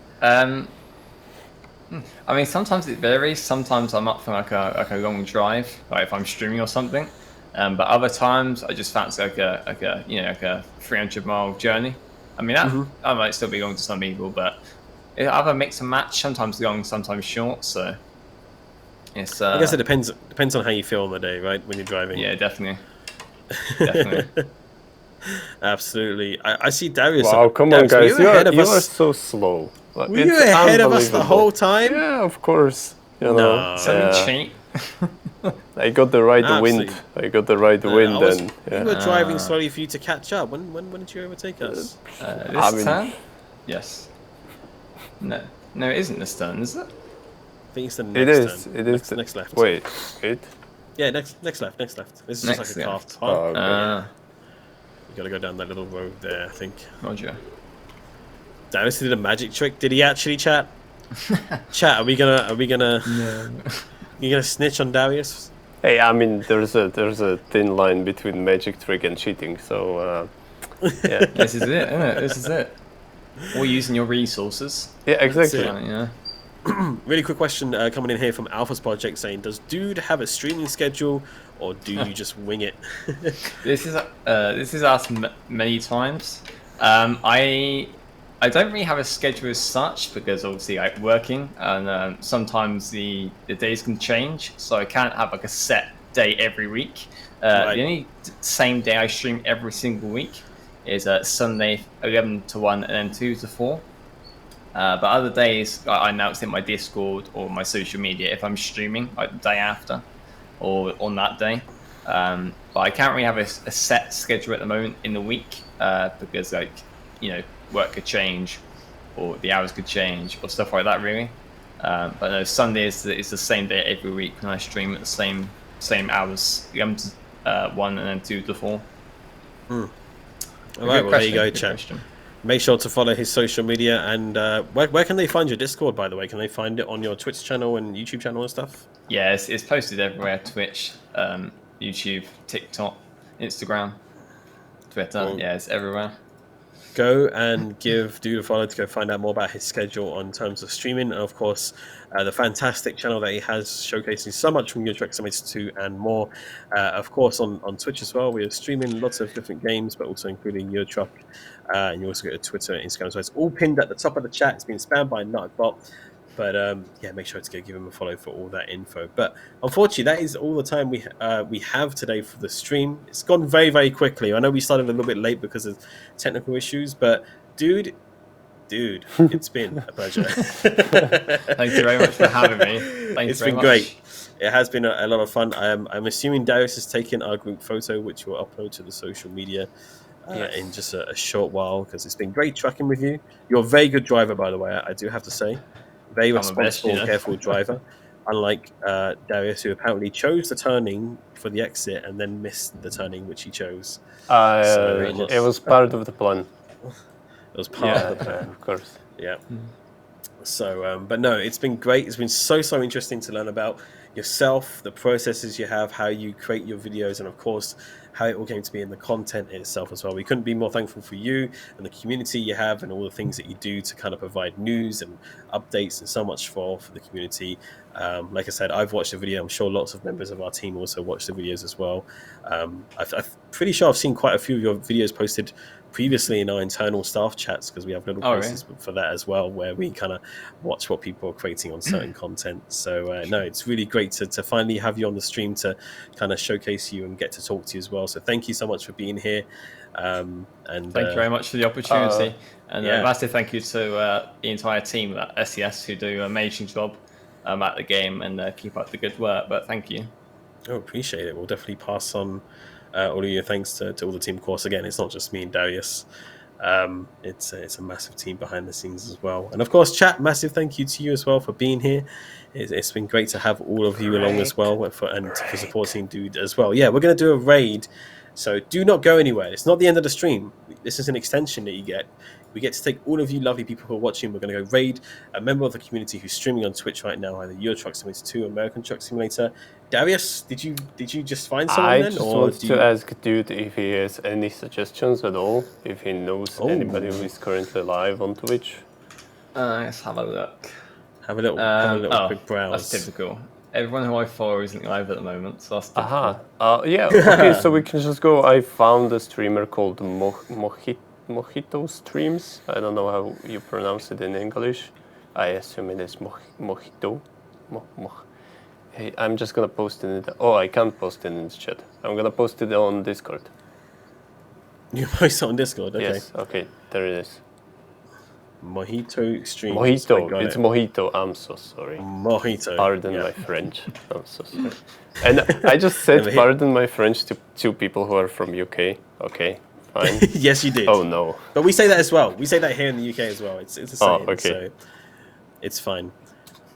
[SPEAKER 3] I mean, sometimes it varies. Sometimes I'm up for like a long drive, like if I'm streaming or something. But other times I just fancy like a 300-mile journey. I mean, that might still be long to some people, but I have a mix and match. Sometimes long, sometimes short. So it's.
[SPEAKER 1] I guess it depends on how you feel on the day, right? When you're driving.
[SPEAKER 3] Yeah, definitely. Definitely.
[SPEAKER 1] Absolutely. I see Darius.
[SPEAKER 2] Wow, come on, guys! You are so slow.
[SPEAKER 1] Were you ahead of us the whole time?
[SPEAKER 2] Yeah, of course. You know.
[SPEAKER 1] No.
[SPEAKER 3] So cheap.
[SPEAKER 2] I got the right
[SPEAKER 1] Absolutely.
[SPEAKER 2] wind. I got the right wind, and
[SPEAKER 1] we were driving slowly for you to catch up. When did you overtake us?
[SPEAKER 3] This turn? Yes. No, it isn't this turn, is it?
[SPEAKER 1] I think it's the next turn.
[SPEAKER 2] It is.
[SPEAKER 1] Next left.
[SPEAKER 2] Wait.
[SPEAKER 1] Yeah, next left. This is just like a car park.
[SPEAKER 2] Oh, okay.
[SPEAKER 1] You gotta go down that little road there, I think.
[SPEAKER 3] Roger.
[SPEAKER 1] Darius did a magic trick. Did he actually, chat? Chat, are we gonna
[SPEAKER 3] No.
[SPEAKER 1] you gonna snitch on Darius?
[SPEAKER 2] Hey, I mean, there's a thin line between magic trick and cheating, so yeah.
[SPEAKER 3] This is it, isn't it? This is it. Or using your resources.
[SPEAKER 2] Yeah, exactly.
[SPEAKER 3] Yeah.
[SPEAKER 1] Really quick question coming in here from Alpha's Project saying, does Dude have a streaming schedule, or do you just wing it?
[SPEAKER 3] This is asked many times. I don't really have a schedule as such because obviously I'm working, and sometimes the days can change, so I can't have like a set day every week.
[SPEAKER 1] Right.
[SPEAKER 3] The only same day I stream every single week is Sunday 11 to 1 and then 2 to 4. But other days I announce in my Discord or my social media if I'm streaming like the day after or on that day. But I can't really have a set schedule at the moment in the week because work could change or the hours could change or stuff like that really. But no, Sunday is the same day every week when I stream at the same hours, 11 to 1 and then 2 to 4.
[SPEAKER 1] All right, well, there you go, chat. Make sure to follow his social media, and where can they find your Discord, by the way? Can they find it on your Twitch channel and YouTube channel and stuff?
[SPEAKER 3] Yeah, it's posted everywhere: Twitch, YouTube, TikTok, Instagram, Twitter.
[SPEAKER 1] Cool.
[SPEAKER 3] Yeah, it's everywhere.
[SPEAKER 1] Go and give Dude a follow to go find out more about his schedule in terms of streaming, and of course the fantastic channel that he has showcasing so much from Euro Truck Simulator 2 and more. Of course on Twitch as well, we are streaming lots of different games, but also including Euro Truck, and you also go to Twitter and Instagram, so it's all pinned at the top of the chat. It's been spammed by Nutbot. But yeah, make sure to go give him a follow for all that info. But unfortunately, that is all the time we have today for the stream. It's gone very, very quickly. I know we started a little bit late because of technical issues, but dude, it's been a pleasure.
[SPEAKER 3] Thank you very much for having me.
[SPEAKER 1] It's been great. It has been a lot of fun. I'm assuming Darius has taken our group photo, which we'll upload to the social media in just a short while, because it's been great tracking with you. You're a very good driver, by the way, I do have to say. Very responsible, careful driver. Unlike Darius, who apparently chose the turning for the exit and then missed the turning which he chose.
[SPEAKER 2] It was part of the plan.
[SPEAKER 1] It was part of the plan.
[SPEAKER 2] Of course.
[SPEAKER 1] Yeah. So, but no, it's been great. It's been so interesting to learn about yourself, the processes you have, how you create your videos, and of course, how it all came to be in the content itself as well. We couldn't be more thankful for you and the community you have and all the things that you do to kind of provide news and updates and so much for the community. Like I said, I've watched the video. I'm sure lots of members of our team also watch the videos as well. I'm pretty sure I've seen quite a few of your videos posted previously in our internal staff chats, because we have little places for that as well, where we kind of watch what people are creating on certain content. So no, it's really great to finally have you on the stream to kind of showcase you and get to talk to you as well. So thank you so much for being here. And
[SPEAKER 3] thank you very much for the opportunity. And a massive thank you to the entire team at SES who do an amazing job at the game and keep up the good work. But thank you.
[SPEAKER 1] Oh, appreciate it. We'll definitely pass on all of your thanks to all the team. Of course, again, it's not just me and Darius. It's a massive team behind the scenes as well. And of course, chat, massive thank you to you as well for being here. It's been great to have all of you along as well, for supporting Dude as well. Yeah, we're going to do a raid, so do not go anywhere. It's not the end of the stream. This is an extension that you get. We get to take all of you lovely people who are watching. We're going to go raid a member of the community who's streaming on Twitch right now, either Euro Truck Simulator 2, American Truck Simulator. Darius, did you just find someone
[SPEAKER 2] I
[SPEAKER 1] then?
[SPEAKER 2] just want to ask Dude if he has any suggestions at all, if he knows anybody who is currently live on Twitch.
[SPEAKER 3] Let's have a look.
[SPEAKER 1] Have a little quick browse.
[SPEAKER 3] That's typical. Everyone who I follow isn't live at the moment, so that's typical.
[SPEAKER 2] Yeah, okay, so we can just go. I found a streamer called Mojito Streams. I don't know how you pronounce it in English. I assume it is Mojito. Hey, I'm just gonna post it in the... Oh, I can't post it in the chat. I'm gonna post it on Discord.
[SPEAKER 1] You post it on Discord? Okay.
[SPEAKER 2] Yes, okay, there it is.
[SPEAKER 1] Mojito Streams.
[SPEAKER 2] Mojito. It's Mojito. I'm so sorry.
[SPEAKER 1] Mojito.
[SPEAKER 2] Pardon my French. I'm so sorry. And I just said pardon my French to two people who are from UK. Okay, fine.
[SPEAKER 1] Yes, you did.
[SPEAKER 2] Oh no.
[SPEAKER 1] But we say that as well. We say that here in the UK as well. It's the same.
[SPEAKER 2] Oh, okay.
[SPEAKER 1] So it's fine.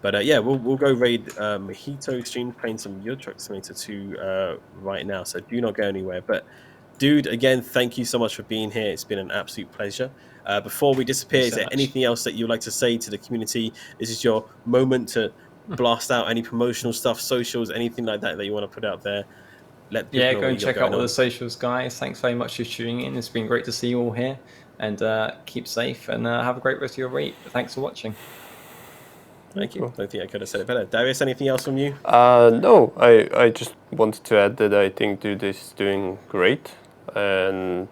[SPEAKER 1] But yeah, we'll go raid Mojito Stream, playing some Euro Truck Simulator 2 right now. So do not go anywhere. But Dude, again, thank you so much for being here. It's been an absolute pleasure. Before we disappear, is there anything else that you'd like to say to the community? This is your moment to blast out any promotional stuff, socials, anything like that you want to put out there.
[SPEAKER 3] Go and check out all the socials, guys. Thanks very much for tuning in. It's been great to see you all here. And keep safe and have a great rest of your week. Thanks for watching.
[SPEAKER 1] Thank you. I don't think I could have said it better. Darius, anything else from you?
[SPEAKER 2] No, I just wanted to add that I think Dude is doing great. And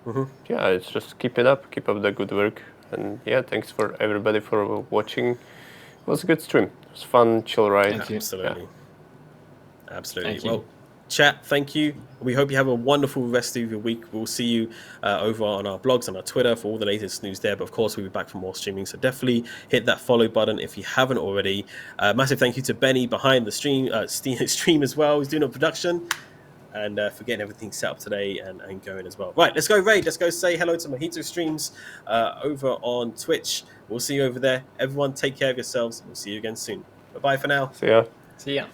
[SPEAKER 2] yeah, it's just keep up the good work. And yeah, thanks for everybody for watching. It was a good stream. It was fun, chill ride.
[SPEAKER 1] Thank you. Absolutely. Yeah. Absolutely.
[SPEAKER 3] Thank you.
[SPEAKER 1] Well, chat, thank you. We hope you have a wonderful rest of your week. We'll see you over on our blogs, on our Twitter for all the latest news there. But of course, we'll be back for more streaming. So definitely hit that follow button if you haven't already. Massive thank you to Benny behind the stream as well. He's doing a production. And for getting everything set up today and going as well. Right, let's go raid. Let's go say hello to Mojito Streams over on Twitch. We'll see you over there. Everyone, take care of yourselves. We'll see you again soon. Bye-bye for now.
[SPEAKER 2] See ya.
[SPEAKER 3] See ya.